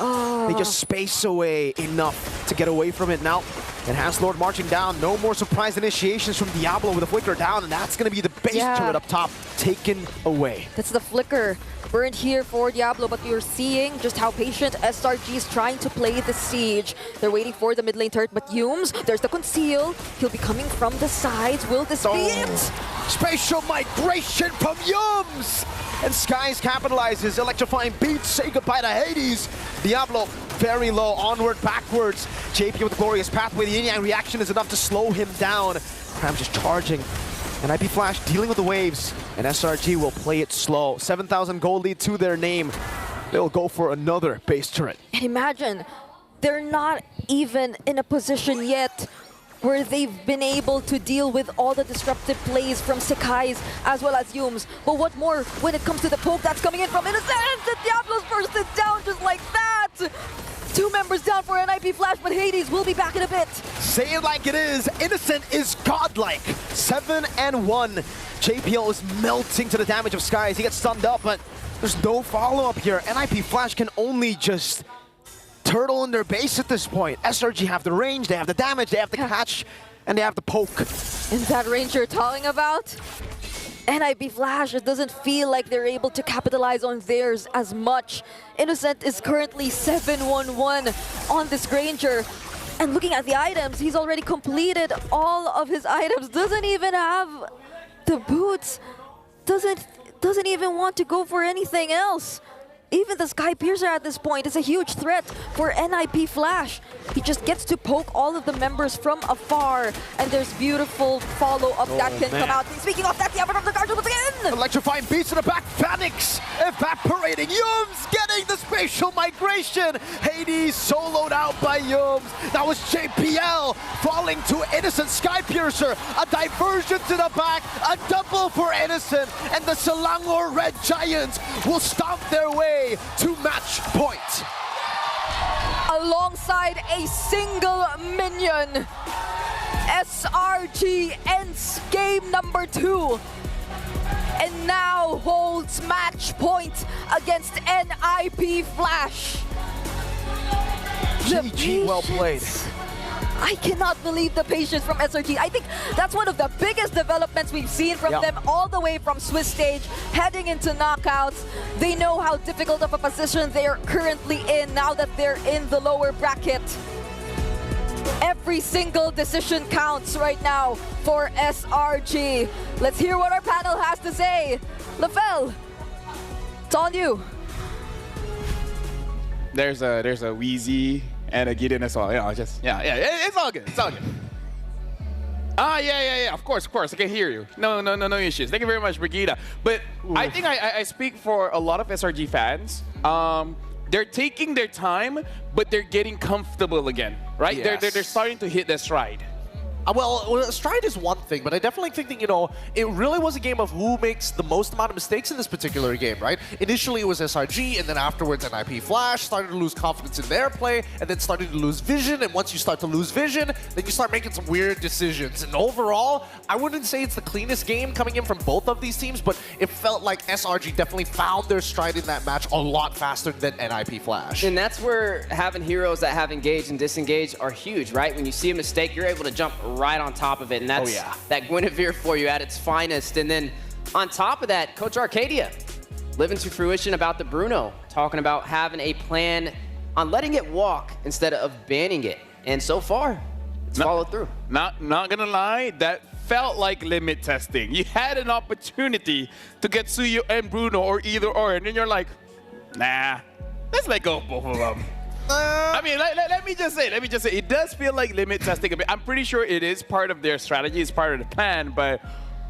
They just space away enough to get away from it. Now, Enhanced Lord marching down. No more surprise initiations from Diablo with a flicker down, and that's going to be the base turret up top taken away. That's the flicker. Burned here for Diablo, but you're seeing just how patient SRG is trying to play the siege. They're waiting for the mid lane turret, but Yums, there's the conceal. He'll be coming from the sides. Will this be it? Spatial migration from Yums! And Skies capitalizes, electrifying beats, say goodbye to Hades. Diablo very low, onward, backwards. JP with the glorious pathway. The yin-yang reaction is enough to slow him down. Cram just charging. And NIP Flash dealing with the waves, and SRG will play it slow. 7,000 gold lead to their name. They'll go for another base turret. And imagine, they're not even in a position yet where they've been able to deal with all the disruptive plays from Sekai's as well as Yums. But what more when it comes to the poke that's coming in from Innocent? The Diablo's bursted down just like that! 2 members down for NIP Flash, but Hades will be back in a bit. Say it like it is. Innocent is godlike. 7-1. JPL is melting to the damage of Skies. He gets stunned up, but there's no follow-up here. NIP Flash can only just turtle in their base at this point. SRG have the range, they have the damage, they have the catch, and they have the poke. And that range you're talking about? NIP Flash, it doesn't feel like they're able to capitalize on theirs as much. Innocent is currently 7-1-1 on this Granger. And looking at the items, he's already completed all of his items. Doesn't even have the boots. Doesn't even want to go for anything else. Even the Sky Piercer at this point is a huge threat for NIP Flash. He just gets to poke all of the members from afar, and there's beautiful follow-up that can come out. Speaking of that, the Abbott of the Guardian once again! Electrifying beats in the back, Phoenix evaporating. Yums getting the spatial migration. Hades soloed out by Yums. That was JPL falling to Innocent. Sky Piercer, a diversion to the back, a double for Innocent, and the Selangor Red Giants will stomp their way to match point. Alongside a single minion, SRG ends game number 2 and now holds match point against NIP Flash. GG, well played. I cannot believe the patience from SRG. I think that's one of the biggest developments we've seen from them all the way from Swiss stage, heading into knockouts. They know how difficult of a position they are currently in now that they're in the lower bracket. Every single decision counts right now for SRG. Let's hear what our panel has to say. Lafel, it's on you. There's a Wheezy and a Gideon as well. It's all good. It's all good. Yeah. Of course. I can hear you. No issues. Thank you very much, Brigida. But I think I speak for a lot of SRG fans. They're taking their time, but they're getting comfortable again, right? Yes. They're starting to hit their stride. Well, stride is one thing, but I definitely think that, you know, it really was a game of who makes the most amount of mistakes in this particular game, right? Initially, it was SRG, and then afterwards, NIP Flash started to lose confidence in their play, and then started to lose vision, and once you start to lose vision, then you start making some weird decisions. And overall, I wouldn't say it's the cleanest game coming in from both of these teams, but it felt like SRG definitely found their stride in that match a lot faster than NIP Flash. And that's where having heroes that have engaged and disengaged are huge, right? When you see a mistake, you're able to jump right on top of it, and that's that Guinevere for you at its finest. And then on top of that, Coach Arcadia living to fruition about the Bruno, talking about having a plan on letting it walk instead of banning it. And so far, it's followed through. Not gonna lie, that felt like limit testing. You had an opportunity to get Suyo and Bruno or either or, and then you're like, nah, let's let go of both of them. I mean, let me just say, it does feel like limit testing a bit. I'm pretty sure it is part of their strategy, it's part of the plan, but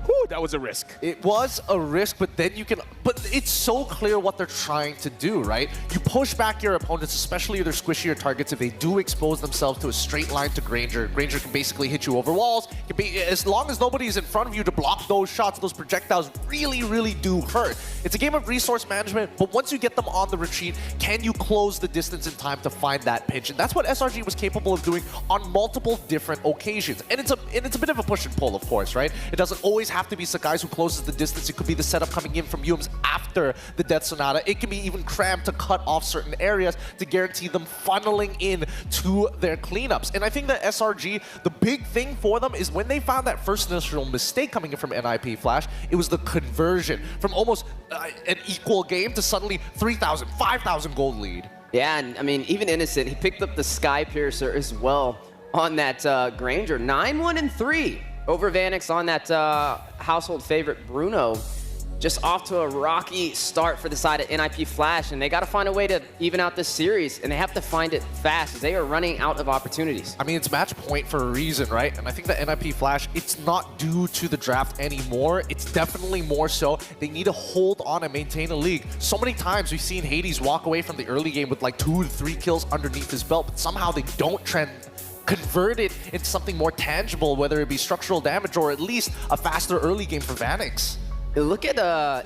whew, that was a risk. It was a risk, but then you can... But it's so clear what they're trying to do, right? You push back your opponents, especially their squishier targets. If they do expose themselves to a straight line to Granger, Granger can basically hit you over walls. Can be, as long as nobody's in front of you to block those shots, those projectiles really do hurt. It's a game of resource management, but once you get them on the retreat, can you close the distance in time to find that pinch? And that's what SRG was capable of doing on multiple different occasions. And it's a bit of a push and pull, of course, right? It doesn't always have to be Sakai's who closes the distance. It could be the setup coming in from Yums after the Death Sonata. It can be even crammed to cut off certain areas to guarantee them funneling in to their cleanups. And I think that SRG, the big thing for them is when they found that first initial mistake coming in from NIP Flash, it was the conversion from almost an equal game to suddenly 3,000, 5,000 gold lead. Yeah, and I mean, even Innocent, he picked up the Sky Piercer as well on that Granger. 9-1-3 over Vanix on that household favorite Bruno. Just off to a rocky start for the side of NIP Flash, and they got to find a way to even out this series, and they have to find it fast as they are running out of opportunities. I mean, it's match point for a reason, right? And I think that NIP Flash, it's not due to the draft anymore. It's definitely more so they need to hold on and maintain a league. So many times we've seen Hades walk away from the early game with like 2 to 3 kills underneath his belt, but somehow they don't convert it into something more tangible, whether it be structural damage or at least a faster early game for Vanix. Look at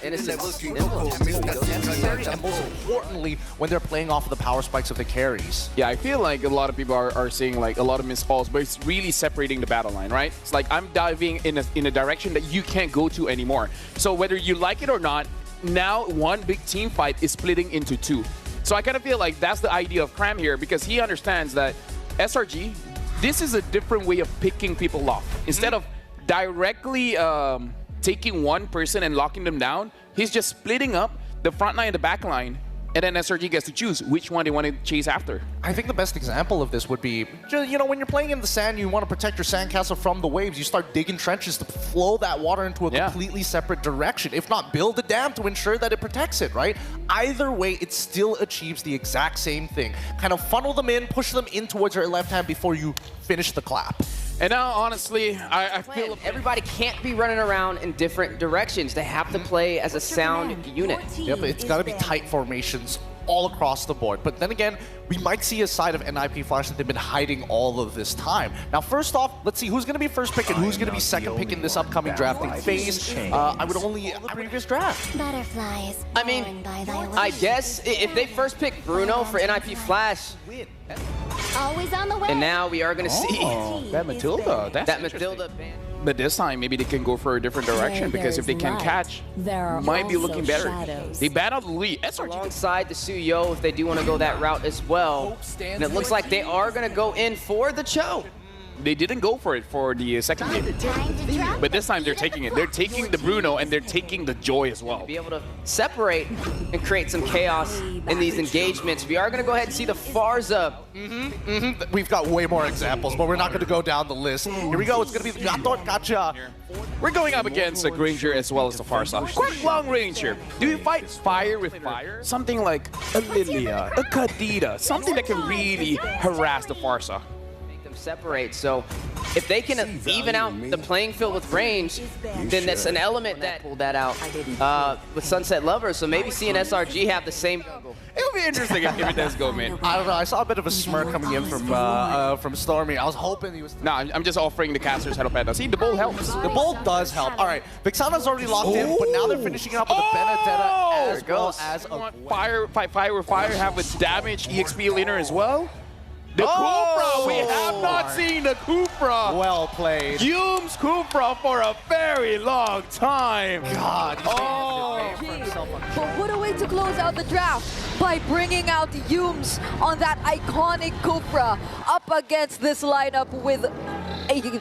Innocent. And most importantly, when they're playing off of the power spikes of the carries. Yeah, I feel like a lot of people are seeing like a lot of missed calls, but it's really separating the battle line, right? It's like I'm diving in a direction that you can't go to anymore. So whether you like it or not, now one big team fight is splitting into 2. So I kind of feel like that's the idea of Cram here, because he understands that SRG, this is a different way of picking people off. Instead of directly taking one person and locking them down. He's just splitting up the front line and the back line. And then SRG gets to choose which one they want to chase after. I think the best example of this would be, you know, when you're playing in the sand, you want to protect your sandcastle from the waves. You start digging trenches to flow that water into a completely separate direction. If not, build a dam to ensure that it protects it, right? Either way, it still achieves the exact same thing. Kind of funnel them in, push them in towards your left hand before you finish the clap. And now, honestly, I feel everybody can't be running around in different directions. They have to play as a sound unit. Yep, it's got to be tight formations all across the board. But then again, we might see a side of NIP Flash that they've been hiding all of this time. Now, first off, let's see who's going to be first pick and who's going to be second pick in this upcoming drafting phase. I would only previous draft. Butterflies. I mean, I guess if they first pick Bruno for NIP Flash, Always on the way. and now we are going to see that Matilda. That's Matilda. But this time, maybe they can go for a different direction because if they can catch, might be looking better. They battled the lead. SRG Alongside the Suyo if they do want to go that route as well. And it looks like they are going to go in for the Cho. They didn't go for it for the second game. But this time they're taking it. They're taking the Bruno and they're taking the Joy as well. Be able to separate and create some chaos in these engagements. We are going to go ahead and see the Farza. We've got way more examples, but we're not going to go down the list. Here we go. It's going to be the Gato Gotcha. We're going up against a Granger as well as the Farsa. Quite long range here. Do you fight fire with fire? Something like a Lilia, a Kadita, something that can really harass the Farsa. Separate. So if they can even out the playing field with range, then that's an element that pulled that out with Sunset Lover. So maybe seeing SRG have the same. It'll be interesting if it does go, man. I don't know. I saw a bit of a smirk coming in from Stormie. I was hoping he was. No, I'm just offering the casters head up and see the bull helps. The bull does help. All right, Vixana's already locked in, but now they're finishing it up with a Benedetta as well as a fire with fire, have a damage EXP laner as well. The Kufra, we have not seen the Kufra. Well played. Hume's Kufra for a very long time. God. But what a way to close out the draft by bringing out Humes on that iconic Kufra up against this lineup with a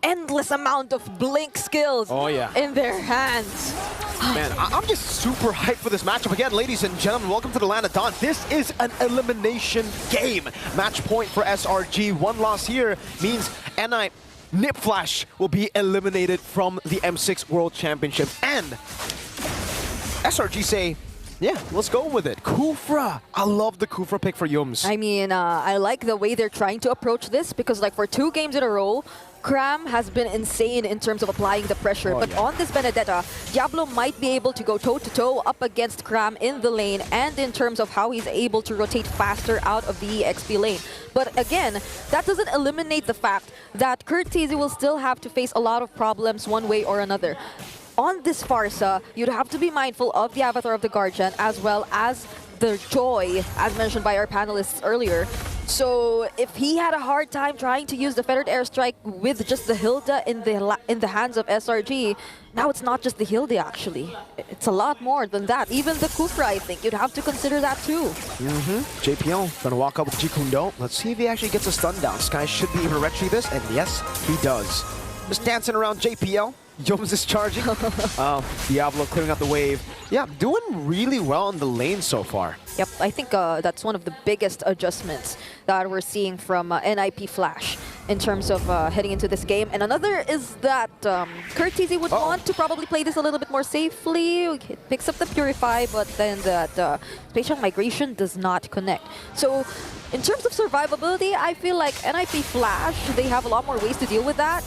endless amount of blink skills in their hands. Man, I'm just super hyped for this matchup. Again, ladies and gentlemen, welcome to the Land of Dawn. This is an elimination game. Match point for SRG. One loss here means NIP Flash will be eliminated from the M6 World Championship. And SRG say, yeah, let's go with it. Kufra. I love the Kufra pick for Yums. I mean, I like the way they're trying to approach this because like for 2 games in a row, Cram has been insane in terms of applying the pressure, but on this Benedetta, Diablo might be able to go toe-to-toe up against Cram in the lane and in terms of how he's able to rotate faster out of the EXP lane. But again, that doesn't eliminate the fact that Curtese will still have to face a lot of problems one way or another. On this Farsa, you'd have to be mindful of the Avatar of the Guardian as well as the Joy, as mentioned by our panelists earlier. So if he had a hard time trying to use the Feathered Airstrike with just the Hilda in the hands of SRG, now it's not just the Hilda actually. It's a lot more than that. Even the Kufra, I think, you'd have to consider that too. JPL gonna walk up with Jikundo. Let's see if he actually gets a stun down. Sky should be able to retrieve this, and yes, he does. Just dancing around JPL. Jones is charging. Diablo clearing out the wave. Yeah, doing really well in the lane so far. Yep, I think that's one of the biggest adjustments that we're seeing from NIP Flash in terms of heading into this game. And another is that Curtese would want to probably play this a little bit more safely. It picks up the Purify, but then that Spatial Migration does not connect. So in terms of survivability, I feel like NIP Flash, they have a lot more ways to deal with that.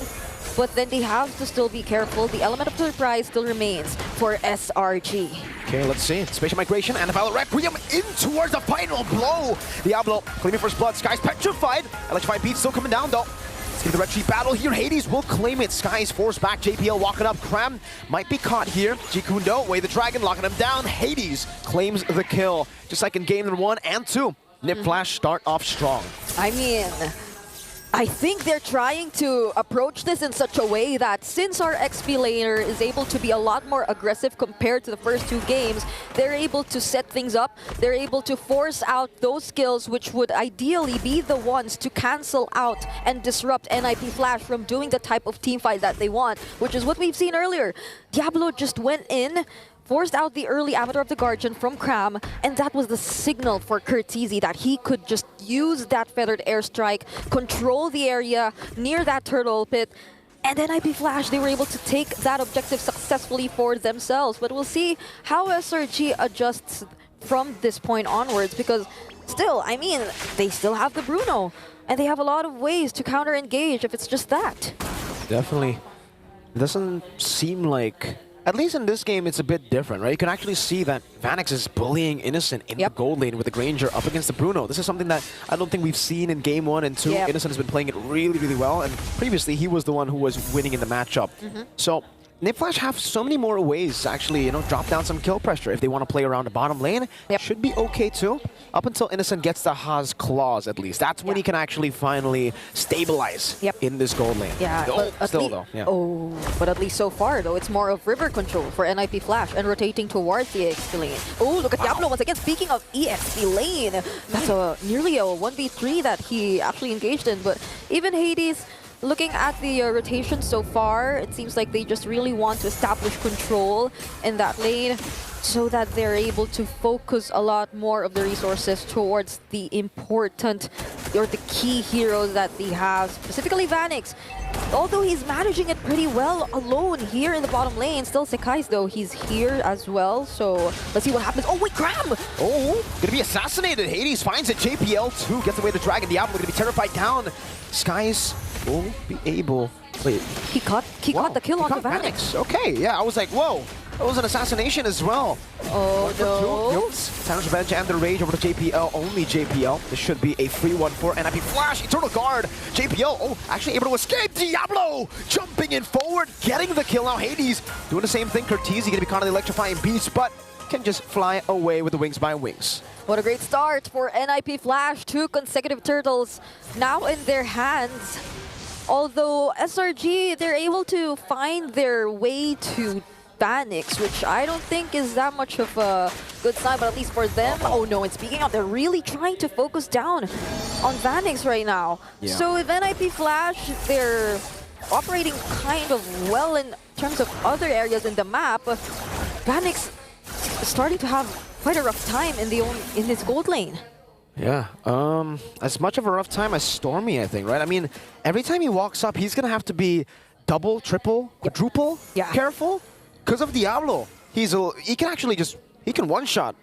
But then they have to still be careful. The element of surprise still remains for SRG. Okay, let's see. Spatial Migration, NFL Requiem in towards the final blow. Diablo claiming first blood. Sky's petrified. Electrified Beat still coming down though. Let's get the Red Sheep battle here. Hades will claim it. Sky's forced back. JPL walking up. Cram might be caught here. Jikundo, Way the Dragon, locking him down. Hades claims the kill. Just like in game number 1 and 2. NIP Flash start off strong. I mean, I think they're trying to approach this in such a way that since our XP laner is able to be a lot more aggressive compared to the first 2 games, they're able to set things up. They're able to force out those skills which would ideally be the ones to cancel out and disrupt NIP Flash from doing the type of team fight that they want, which is what we've seen earlier. Diablo just went in, forced out the early Avatar of the Guardian from Cram, and that was the signal for Curtizi that he could just use that Feathered Airstrike, control the area near that Turtle Pit, and then NIP Flash, they were able to take that objective successfully for themselves. But we'll see how SRG adjusts from this point onwards, because still, I mean, they still have the Bruno, and they have a lot of ways to counter-engage if it's just that. Definitely. It doesn't seem like... At least in this game, it's a bit different, right? You can actually see that Vanix is bullying Innocent in the gold lane with the Granger up against the Bruno. This is something that I don't think we've seen in game 1 and 2. Innocent has been playing it really, really well, and previously he was the one who was winning in the matchup. So NIP Flash have so many more ways to actually, drop down some kill pressure if they want to play around the bottom lane. Should be okay too. Up until Innocent gets the Haas claws, at least. That's when he can actually finally stabilize in this gold lane. But at least so far, though, it's more of river control for NIP Flash and rotating towards the EXP lane. Oh, look at Diablo once again. Speaking of EXP lane, that's nearly a 1v3 that he actually engaged in. But even Hades, looking at the rotation so far, it seems like they just really want to establish control in that lane so that they're able to focus a lot more of the resources towards the important or the key heroes that they have, specifically Vanix. Although he's managing it pretty well alone here in the bottom lane, still Sekai's though, he's here as well, so let's see what happens. Oh wait, Cram! Oh, gonna be assassinated. Hades finds it. JPL 2 gets away the Dragon. Diablo gonna be terrified down. Skies will be able... Wait. He caught the kill on the Vanix. Okay, yeah, I was like, whoa. That was an assassination as well. Oh no. Sandra's Revenge and the Rage over to JPL. Only JPL. This should be a free one for NIP Flash. Eternal Guard. JPL, actually able to escape. Diablo jumping in forward, getting the kill now. Hades doing the same thing. Curtizi gonna be caught in the electrifying beast, but can just fly away with the wings by wings. What a great start for NIP Flash. 2 consecutive turtles now in their hands. Although SRG, they're able to find their way to Vanix, which I don't think is that much of a good sign, but at least for them. Oh no, and speaking of, they're really trying to focus down on Vanix right now. So if NIP Flash, they're operating kind of well in terms of other areas in the map, Vanix is starting to have quite a rough time in this gold lane. Yeah, as much of a rough time as Stormie, I think, right? I mean, every time he walks up, he's gonna have to be double, triple, quadruple careful because of Diablo. He can actually he can one-shot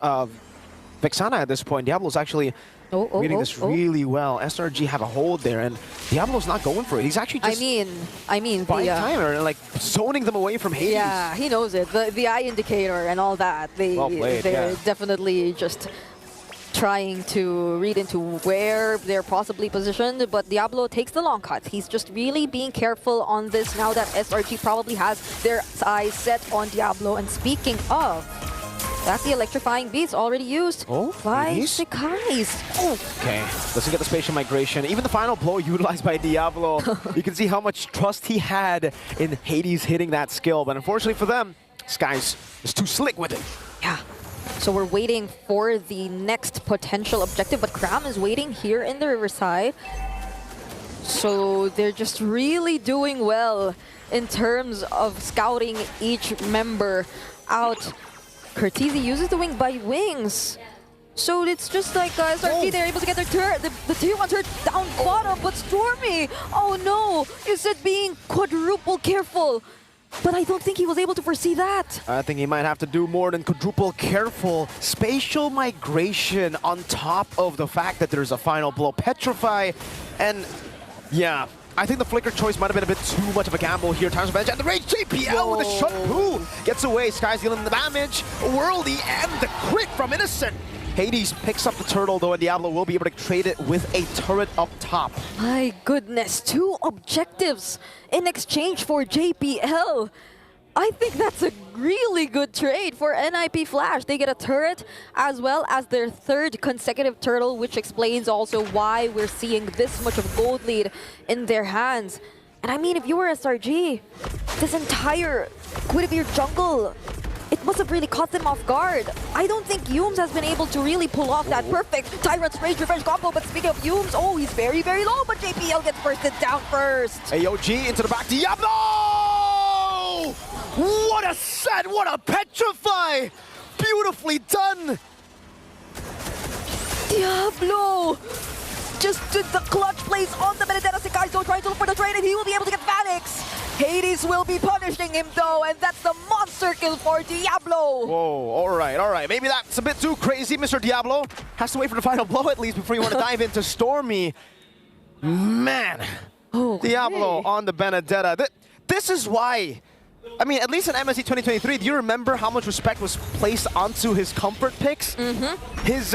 Vexana at this point. Diablo's actually reading this really well. SRG have a hold there, and Diablo's not going for it. He's actually just I mean buying timer and like zoning them away from Hades. Yeah, he knows it. The eye indicator and all that. They're definitely just trying to read into where they're possibly positioned, but Diablo takes the long cut. He's just really being careful on this now that SRG probably has their eyes set on Diablo. And speaking of, that's the electrifying beast already used by Sekai's. Okay, doesn't get the spatial migration. Even the final blow utilized by Diablo. You can see how much trust he had in Hades hitting that skill, but unfortunately for them, Skies is too slick with it. Yeah. So we're waiting for the next potential objective, but Cram is waiting here in the Riverside. So they're just really doing well in terms of scouting each member out. Curtizi uses the wing by wings. So it's just like SRG, they're able to get their turret, the tier 1 turret down bottom, but Stormie, oh no, you said being quadruple careful. But I don't think he was able to foresee that. I think he might have to do more than quadruple careful. Spatial migration on top of the fact that there's a final blow. Petrify, and yeah, I think the flicker choice might have been a bit too much of a gamble here. Times bench and the rage. JPL with a shampoo gets away. Sky's dealing the damage. Worldy and the crit from Innocent. Hades picks up the turtle though, and Diablo will be able to trade it with a turret up top. My goodness, 2 objectives in exchange for JPL. I think that's a really good trade for NIP Flash. They get a turret as well as their third consecutive turtle, which explains also why we're seeing this much of gold lead in their hands. And I mean, if you were SRG, this entire Quidavir jungle, it must have really caught them off guard. I don't think Yumes has been able to really pull off that perfect Tyrant's Rage Revenge combo, but speaking of Yumes, oh, he's very, very low, but JPL gets bursted down first. AOG into the back, Diablo! What a set, what a petrify! Beautifully done! Diablo just did the clutch plays on the Benedetta. Sekai's though trying to look for the trade, and he will be able to get Vanix. Hades will be punishing him though, and that's the monster kill for Diablo. Whoa, all right. Maybe that's a bit too crazy, Mr. Diablo. Has to wait for the final blow at least before you want to dive into Stormie. Man, Diablo on the Benedetta. This is why, I mean, at least in MSC 2023, do you remember how much respect was placed onto his comfort picks? His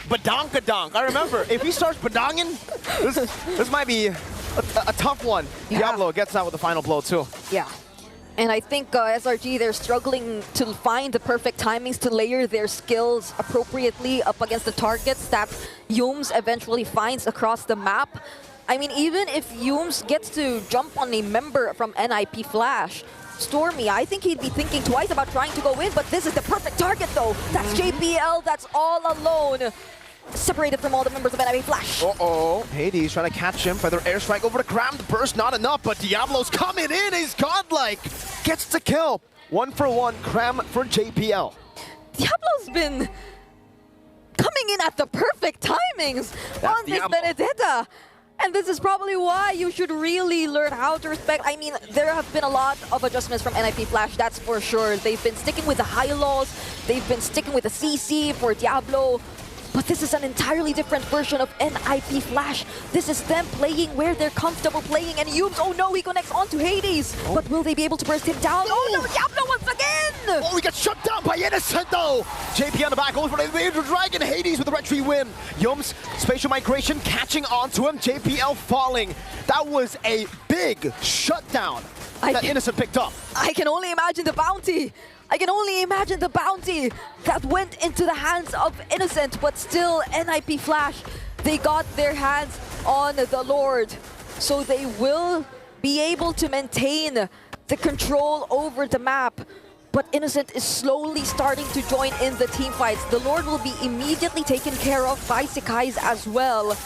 badonkadonk. I remember, if he starts badonging, this might be a tough one. Yeah. Diablo gets out with the final blow too. Yeah. And I think SRG, they're struggling to find the perfect timings to layer their skills appropriately up against the targets that Yumes eventually finds across the map. I mean, even if Yumes gets to jump on a member from NIP Flash, Stormie, I think he'd be thinking twice about trying to go in, but this is the perfect target though. That's JPL, that's all alone. Separated from all the members of NIP Flash. Hades trying to catch him. Feather airstrike over to Cram. The burst not enough, but Diablo's coming in. He's godlike. Gets the kill. 1 for 1. Cram for JPL. Diablo's been coming in at the perfect timings on this Diablo. Benedetta. And this is probably why you should really learn how to respect. I mean, there have been a lot of adjustments from NIP Flash, that's for sure. They've been sticking with the high lows. They've been sticking with the CC for Diablo. But this is an entirely different version of NIP Flash. This is them playing where they're comfortable playing. And Yumes, oh no, he connects onto Hades. But will they be able to burst him down? Oh no, Diablo once again! Oh, he gets shut down by Innocent though. JP on the back, going for the Invader Dragon. Hades with the retreat win. Yumes, spatial migration catching onto him. JPL falling. That was a big shutdown that Innocent picked up. I can only imagine the bounty. I can only imagine the bounty that went into the hands of Innocent, but still NIP Flash, they got their hands on the Lord. So they will be able to maintain the control over the map. But Innocent is slowly starting to join in the team fights. The Lord will be immediately taken care of by Sekai's as well.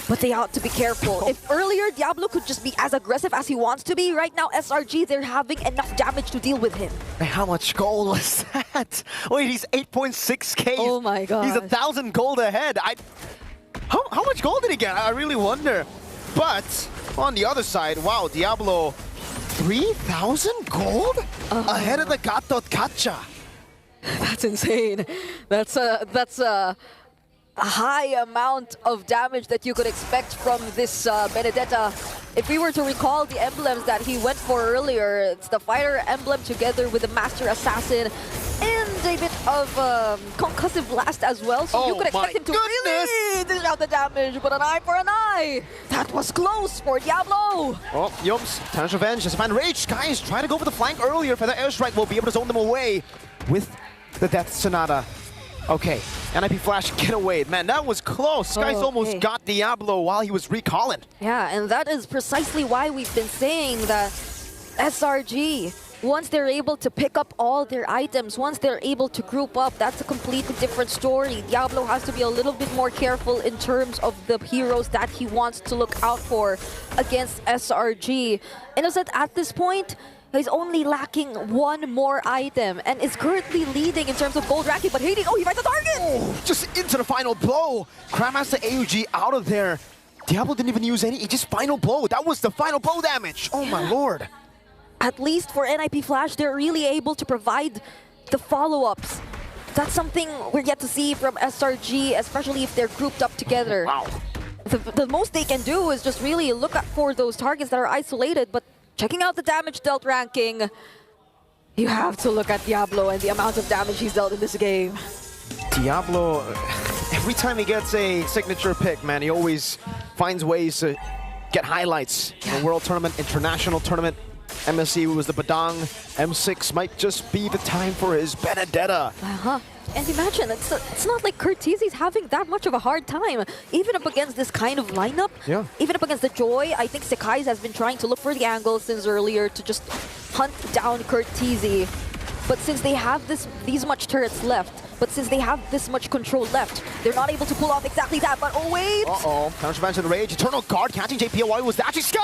But they ought to be careful. If earlier Diablo could just be as aggressive as he wants to be, right now SRG, they're having enough damage to deal with him. How much gold was that? Wait, he's 8.6k. Oh my god. He's 1,000 gold ahead. How much gold did he get? I really wonder. But on the other side, wow, Diablo, 3,000 gold? Ahead of the Gato Kacha. That's insane. That's a high amount of damage that you could expect from this Benedetta. If we were to recall the emblems that he went for earlier, it's the Fighter emblem together with the Master Assassin and a bit of Concussive Blast as well. So you could expect him to really dish out the damage, but an eye for an eye. That was close for Diablo. Oh, Yumes, Tarnish Revenge, just find Rage. Guys, try to go for the flank earlier. For the airstrike, will be able to zone them away with the Death Sonata. Okay, NIP Flash, get away. Man, that was close. Guys almost got Diablo while he was recalling. Yeah, and that is precisely why we've been saying that SRG, once they're able to pick up all their items, once they're able to group up, that's a completely different story. Diablo has to be a little bit more careful in terms of the heroes that he wants to look out for against SRG. Innocent at this point, he's only lacking one more item and is currently leading in terms of gold ranking, but Hades, he finds the target! Oh, just into the final blow. Cram has the AUG out of there. Diablo didn't even use any, he just final blow. That was the final blow damage. Oh my lord. At least for NIP Flash, they're really able to provide the follow-ups. That's something we're yet to see from SRG, especially if they're grouped up together. Wow. The most they can do is just really look out for those targets that are isolated, but checking out the damage dealt ranking, you have to look at Diablo and the amount of damage he's dealt in this game. Diablo, every time he gets a signature pick, man, he always finds ways to get highlights in a world tournament, international tournament. MSC was the Badang. M6 might just be the time for his Benedetta. And imagine, it's not like Curtizi's having that much of a hard time. Even up against this kind of lineup, even up against the Joy, I think Sekai's has been trying to look for the angle since earlier to just hunt down Curtizi. But since they have these much turrets left, but since they have this much control left, they're not able to pull off exactly that. But oh wait! Counterpunch to the rage. Eternal Guard catching JPOY was actually Skies!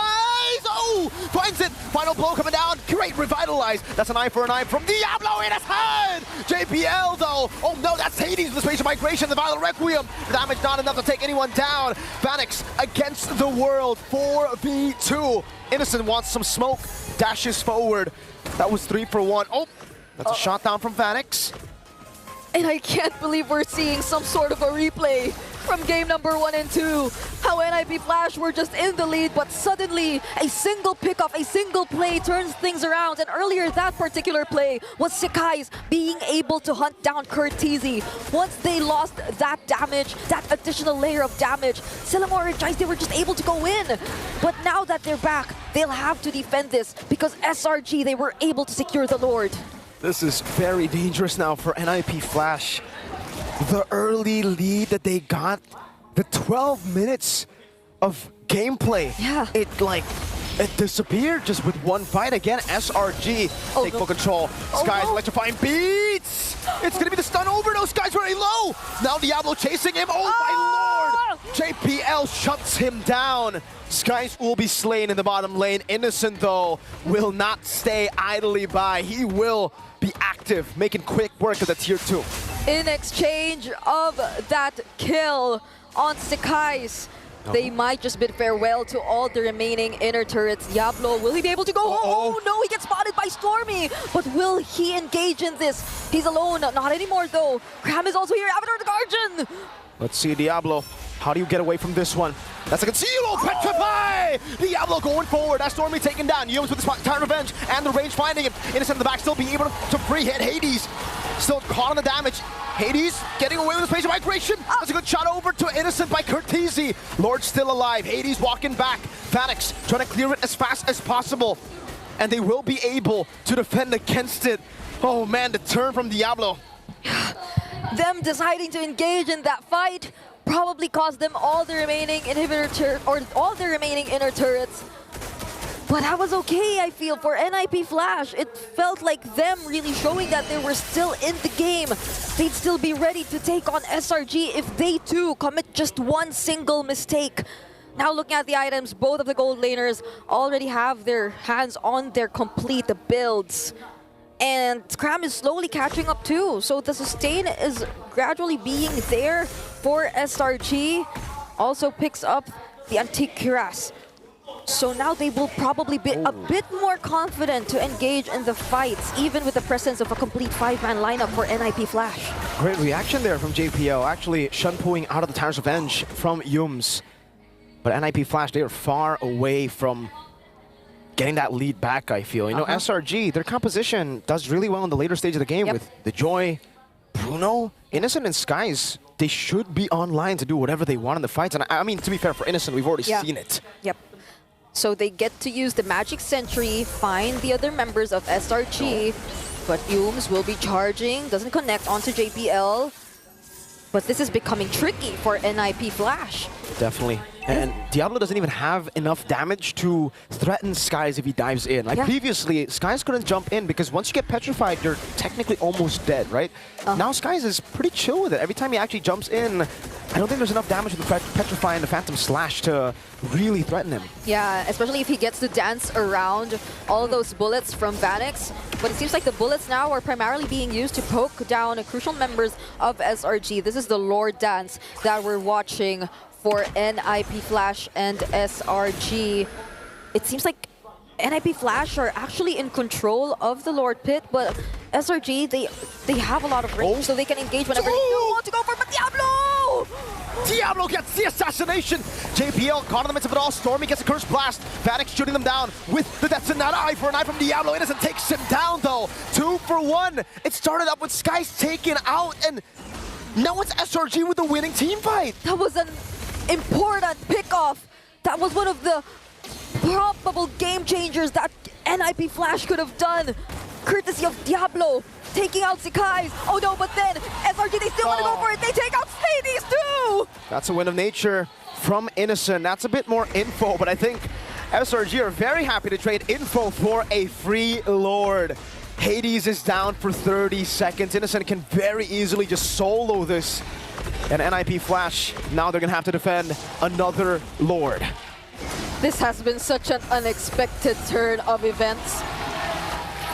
Oh! Finds it! Final blow coming down. Great revitalize. That's an eye for an eye from Diablo in his head! JPL though. Oh no, that's Hades with the spatial migration, the Violet Requiem. The damage not enough to take anyone down. Vanix against the world. 4v2. Innocent wants some smoke. Dashes forward. That was 3 for 1. Oh! That's a shot down from Vanix. And I can't believe we're seeing some sort of a replay from game number 1 and 2. How NIP Flash were just in the lead, but suddenly a single pickoff, a single play turns things around. And earlier that particular play was Sekai's being able to hunt down Curtizi. Once they lost that damage, that additional layer of damage, Selangor and Jice, they were just able to go in. But now that they're back, they'll have to defend this because SRG, they were able to secure the Lord. This is very dangerous now for NIP Flash. The early lead that they got, the 12 minutes of gameplay, it disappeared just with one fight. Again, SRG take full control. Skies electrifying beats! It's gonna be the stun overdose. Skies very low! Now Diablo chasing him. Oh my lord! JPL shuts him down. Skies will be slain in the bottom lane. Innocent, though, will not stay idly by. He will be active, making quick work of the tier 2. In exchange of that kill on Sekai's, they might just bid farewell to all the remaining inner turrets. Diablo, will he be able to go home? Oh no, he gets spotted by Stormie. But will he engage in this? He's alone, not anymore though. Cram is also here, Avatar the Guardian. Let's see, Diablo. How do you get away from this one? That's a conceal! Petrify! Diablo going forward as Stormie taken down. Yums with the time revenge and the range finding him. Innocent in the back, still being able to free hit Hades. Still caught on the damage. Hades getting away with the spatial migration. That's a good shot over to Innocent by Curtizi. Lord still alive. Hades walking back. Vanix trying to clear it as fast as possible. And they will be able to defend against it. Oh man, the turn from Diablo. Them deciding to engage in that fight probably cost them all the remaining inner turrets. But that was okay, I feel, for NIP Flash. It felt like them really showing that they were still in the game. They'd still be ready to take on SRG if they too commit just one single mistake. Now looking at the items, both of the gold laners already have their hands on their complete builds. And Scram is slowly catching up too. So the sustain is gradually being there for SRG. Also picks up the Antique Cuirass. So now they will probably be a bit more confident to engage in the fights, even with the presence of a complete 5-man lineup for NIP Flash. Great reaction there from JPL, actually shun-pooing out of the Tower's Revenge from Yums. But NIP Flash, they are far away from getting that lead back, I feel. You know, SRG, their composition does really well in the later stage of the game with the Joy, Bruno, Innocent, and Skies. They should be online to do whatever they want in the fights. And I mean, to be fair, for Innocent, we've already seen it. So they get to use the Magic Sentry, find the other members of SRG, but Yums will be charging, doesn't connect onto JPL. But this is becoming tricky for NIP Flash. Definitely. And Diablo doesn't even have enough damage to threaten Skies if he dives in. Like previously, Skies couldn't jump in because once you get petrified, you're technically almost dead, right? Now Skies is pretty chill with it. Every time he actually jumps in, I don't think there's enough damage with the Petrify and the Phantom Slash to really threaten him. Yeah, especially if he gets to dance around all those bullets from Vanix. But it seems like the bullets now are primarily being used to poke down crucial members of SRG. This is the Lord Dance that we're watching for NIP Flash and SRG. It seems like NIP Flash are actually in control of the Lord Pit, but SRG, they have a lot of range, so they can engage whenever they want to go for it. But Diablo! Diablo gets the assassination! JPL caught in the midst of it all. Stormie gets a Curse Blast. Vanix shooting them down with the Detonata. Eye for an eye from Diablo. Innocent takes him down, though. 2 for 1. It started up with Skies taken out, and now it's SRG with the winning team fight. That was an important pickoff. That was one of the probable game changers that NIP Flash could have done, courtesy of Diablo, taking out Zekai's. Oh no, but then SRG, they still want to go for it. They take out Hades too! That's a win of nature from Innocent. That's a bit more info, but I think SRG are very happy to trade info for a free Lord. Hades is down for 30 seconds. Innocent can very easily just solo this. And NIP Flash, now they're going to have to defend another Lord. This has been such an unexpected turn of events.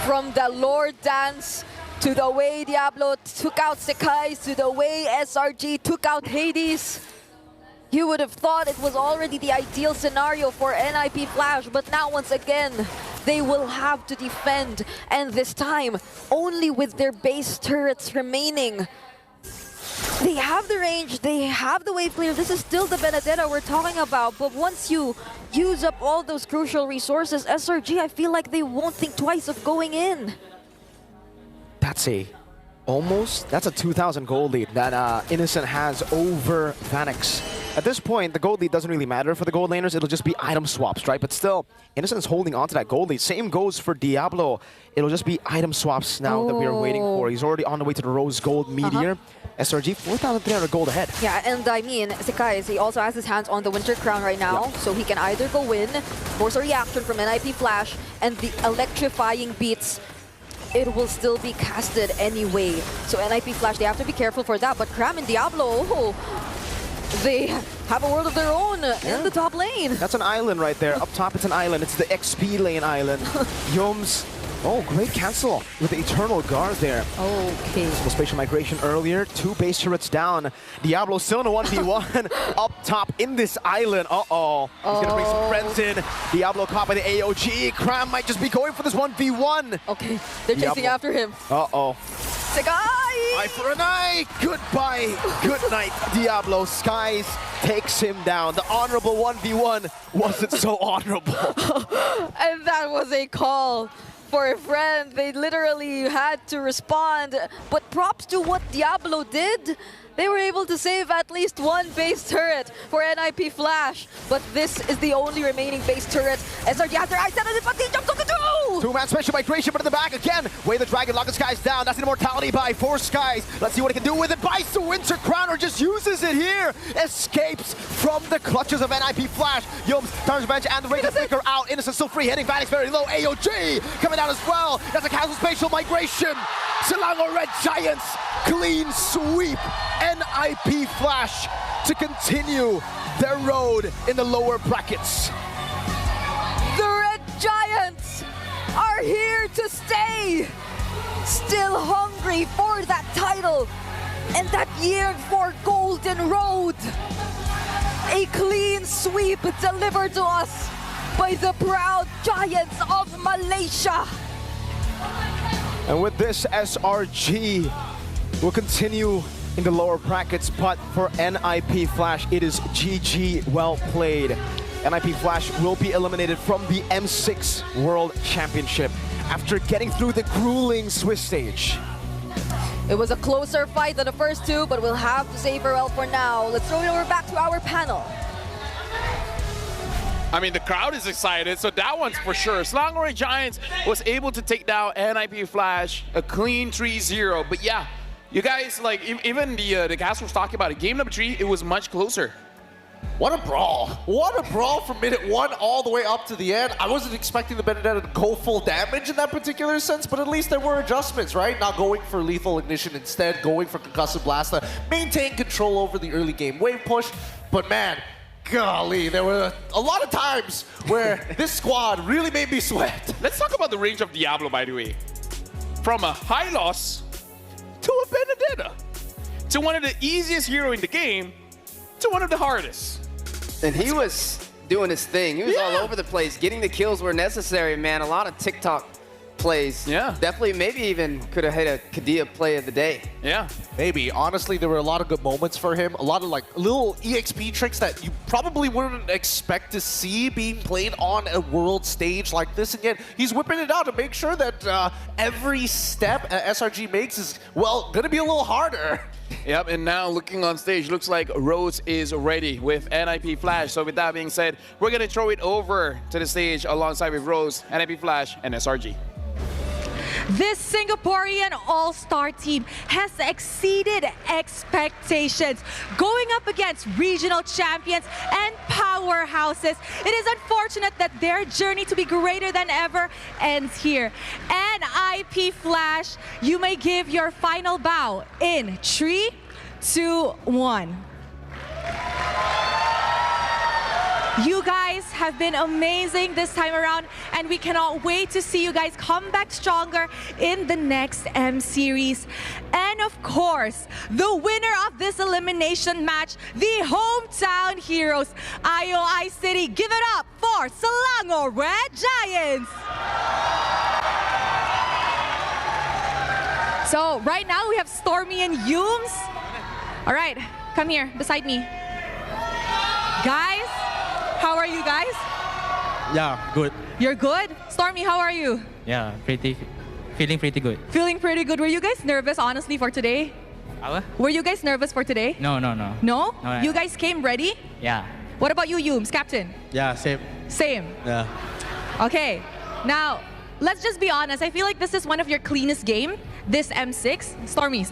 From the Lord dance, to the way Diablo took out Sekai, to the way SRG took out Hades. You would have thought it was already the ideal scenario for NIP Flash, but now once again, they will have to defend, and this time, only with their base turrets remaining. They have the range, they have the wave clear. This is still the Benedetta we're talking about, but once you use up all those crucial resources, SRG, I feel like they won't think twice of going in. That's a 2,000 gold lead that Innocent has over Vanix. At this point, the gold lead doesn't really matter for the gold laners. It'll just be item swaps, right? But still, Innocent's holding on to that gold lead. Same goes for Diablo. It'll just be item swaps now that we are waiting for. He's already on the way to the Rose Gold Meteor. SRG, 4,300 gold ahead. Yeah, and I mean, Sekai, he also has his hands on the Winter Crown right now, so he can either go in, force a reaction from NIP Flash, and the electrifying beats, it will still be casted anyway. So NIP Flash, they have to be careful for that, but Cram and Diablo, they have a world of their own in the top lane. That's an island right there. Up top, it's an island. It's the XP lane island. Yoms. Oh, great cancel with the Eternal Guard there. Okay. The spatial migration earlier. 2 base turrets down. Diablo still in a 1v1 up top in this island. Uh-oh. He's going to bring some friends in. Diablo caught by the AOG. Cram might just be going for this 1v1. Okay, they're chasing after him. Uh-oh. Sekai! Eye for an eye. Goodbye. Good night, Diablo. Skies takes him down. The honorable 1v1 wasn't so honorable. And that was a call for a friend. They literally had to respond. But props to what Diablo did. They were able to save at least 1 base turret for NIP Flash. But this is the only remaining base turret. SRG has their eyes set on it, but he jumps on the 2! 2-man special migration, but in the back again. Way the Dragon, lock the Skies down. That's an immortality by 4 Skies. Let's see what he can do with it. Buys the Winter Crown or just uses it here. Escapes from the clutches of NIP Flash. Yums turns bench and the Radiant Flicker out. Innocent still free, hitting Vanix very low. AOG coming out as well. That's a cancel spatial migration. Selangor Red Giants, clean sweep. NIP Flash to continue their road in the lower brackets. The Red Giants are here to stay. Still hungry for that title and that year for Golden Road. A clean sweep delivered to us by the proud Giants of Malaysia. And with this, SRG will continue in the lower brackets, but for NIP Flash, it is GG, well played. NIP Flash will be eliminated from the M6 World Championship after getting through the grueling Swiss stage. It was a closer fight than the first 2, but we'll have to say farewell for now. Let's throw it over back to our panel. I mean, the crowd is excited, so that one's for sure. Selangor Giants was able to take down NIP Flash, a clean 3-0. But yeah, you guys, like, even the cast was talking about it. Game number 3, it was much closer. What a brawl. What a brawl from minute 1 all the way up to the end. I wasn't expecting the Benedetta to go full damage in that particular sense, but at least there were adjustments, right? Not going for lethal ignition, instead going for concussive blast to maintain control over the early game wave push. But man, golly, there were a lot of times where this squad really made me sweat. Let's talk about the range of Diablo, by the way. From a high loss to a Benedetta, to one of the easiest hero in the game, to one of the hardest. And he was doing his thing. He was all over the place, getting the kills where necessary, man. A lot of TikTok plays. Yeah. Definitely, maybe even could have hit a Kadia play of the day. Yeah. Maybe. Honestly, there were a lot of good moments for him. A lot of like little EXP tricks that you probably wouldn't expect to see being played on a world stage like this. And yet he's whipping it out to make sure that every step SRG makes is, well, going to be a little harder. Yep, and now looking on stage, looks like Rose is ready with NIP Flash. So with that being said, we're going to throw it over to the stage alongside with Rose, NIP Flash, and SRG. This Singaporean all-star team has exceeded expectations, going up against regional champions and powerhouses. It is unfortunate that their journey to be greater than ever ends here. NIP Flash, you may give your final bow in 3, 2, 1. You guys have been amazing this time around, and we cannot wait to see you guys come back stronger in the next M Series. And of course, the winner of this elimination match, the hometown heroes, IOI City. Give it up for Selangor Red Giants. So right now we have Stormie and Yums. All right, come here beside me. Guys, how are you guys? Yeah, good. You're good? Stormie, how are you? Yeah, feeling pretty good. Feeling pretty good. Were you guys nervous, honestly, for today? Apa? Were you guys nervous for today? No. No? No, You guys came ready? Yeah. What about you, Yums, captain? Yeah, same. Same. Yeah. Okay, now, let's just be honest. I feel like this is one of your cleanest game, this M6. Stormie.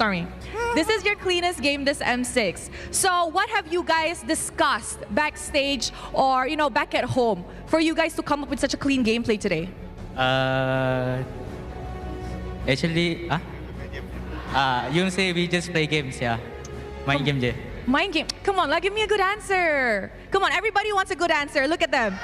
This is your cleanest game, this M6. So what have you guys discussed backstage or, you know, back at home for you guys to come up with such a clean gameplay today? Actually, you say we just play games, yeah. Main game je. Mind game. Come on, give me a good answer. Come on, everybody wants a good answer. Look at them.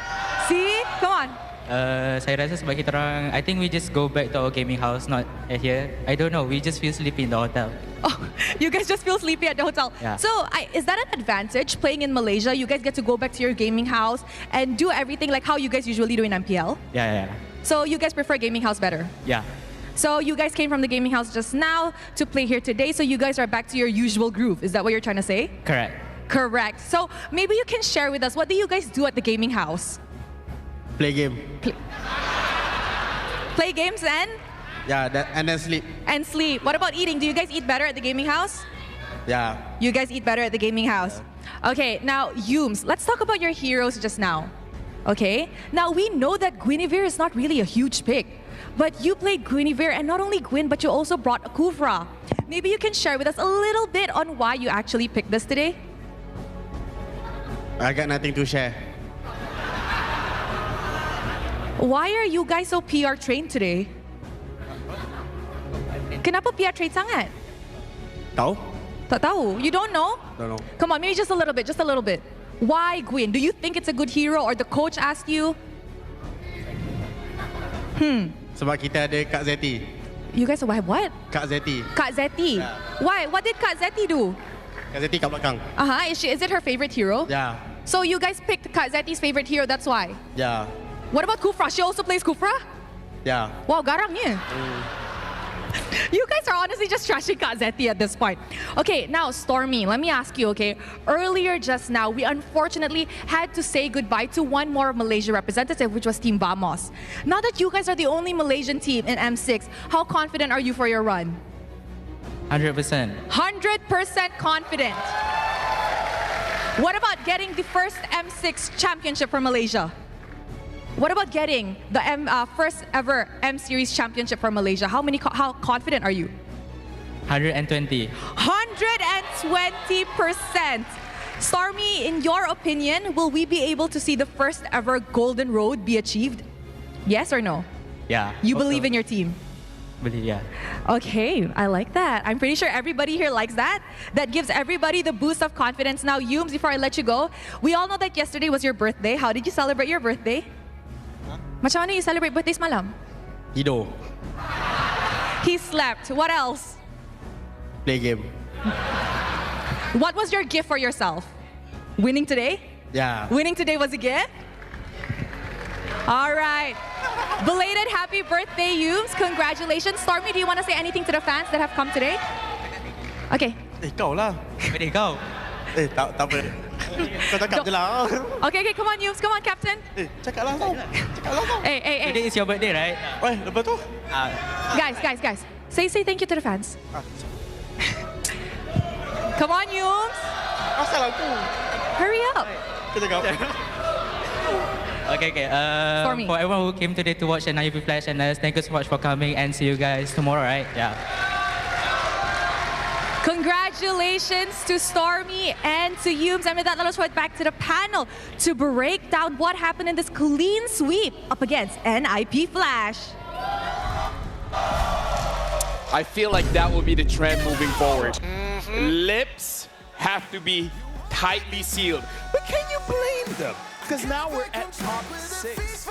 See? Come on. Saya rasa sebab kita orang, I think we just go back to our gaming house, not here. I don't know, we just feel sleepy in the hotel. Oh, you guys just feel sleepy at the hotel. Yeah. So, is that an advantage playing in Malaysia? You guys get to go back to your gaming house and do everything like how you guys usually do in MPL? Yeah. So, you guys prefer gaming house better? Yeah. So, you guys came from the gaming house just now to play here today, so you guys are back to your usual groove. Is that what you're trying to say? Correct. Correct. So, maybe you can share with us, what do you guys do at the gaming house? Play game. Play games and? Yeah, and then sleep. And sleep. What about eating? Do you guys eat better at the gaming house? Yeah. You guys eat better at the gaming house. Okay, now Yums, let's talk about your heroes just now. Okay, now we know that Guinevere is not really a huge pick, but you played Guinevere, and not only Gwyn, but you also brought a Kufra. Maybe you can share with us a little bit on why you actually picked this today? I got nothing to share. Why are you guys so PR trained today? Kenapa PR trained sangat? Tahu? Tak tahu. You don't know? Don't know. Come on, maybe just a little bit. Why Gwyn? Do you think it's a good hero or the coach asked you? Sebab kita ada Kak Zeti. You guys have what? Kak Zeti. Kak Zeti. Yeah. Why? What did Kak Zeti do? Kak Zeti kat belakang. Is it her favorite hero? Yeah. So you guys picked Kak Zeti's favorite hero, that's why. Yeah. What about Kufra? She also plays Kufra? Yeah. Wow, garangnya. You guys are honestly just trashing Kak Zeti at this point. Okay, now Stormie, let me ask you, okay? Earlier just now, we unfortunately had to say goodbye to one more Malaysia representative, which was Team Vamos. Now that you guys are the only Malaysian team in M6, how confident are you for your run? 100%. 100% confident. What about getting the first M6 championship for Malaysia? What about getting the first ever M Series championship for Malaysia? How confident are you? 120. 120%. Stormie, in your opinion, will we be able to see the first ever Golden Road be achieved? Yes or no? Yeah. You believe in your team? Believe, yeah. Okay, I like that. I'm pretty sure everybody here likes that. That gives everybody the boost of confidence. Now, Yums, before I let you go, we all know that yesterday was your birthday. How did you celebrate your birthday? Macam mana you celebrate birthday semalam? Tidur. He slept. What else? Play game. What was your gift for yourself? Winning today? Yeah. Winning today was a gift? All right. Belated happy birthday, Yums. Congratulations. Stormie, do you want to say anything to the fans that have come today? Okay. Kau lah. Ready, go. Tak apa. Kau cakap je lah. Okay, come on, Yums. Come on, Captain. Cakap lah kau. Cakap lah kau. Hey. Today is your birthday, right? Weh, lepas tu? Guys. Say thank you to the fans. Come on, Yums. Asal aku. Hurry up. Kau cakap. Okay. Stormie. For everyone who came today to watch the NPFL Flash and us, thank you so much for coming and see you guys tomorrow, right? Yeah. Congratulations to Stormie and to Yums. And with that, let us head back to the panel to break down what happened in this clean sweep up against NIP Flash. I feel like that will be the trend moving forward. Lips have to be tightly sealed. But can you blame them? Because now we're at top 6.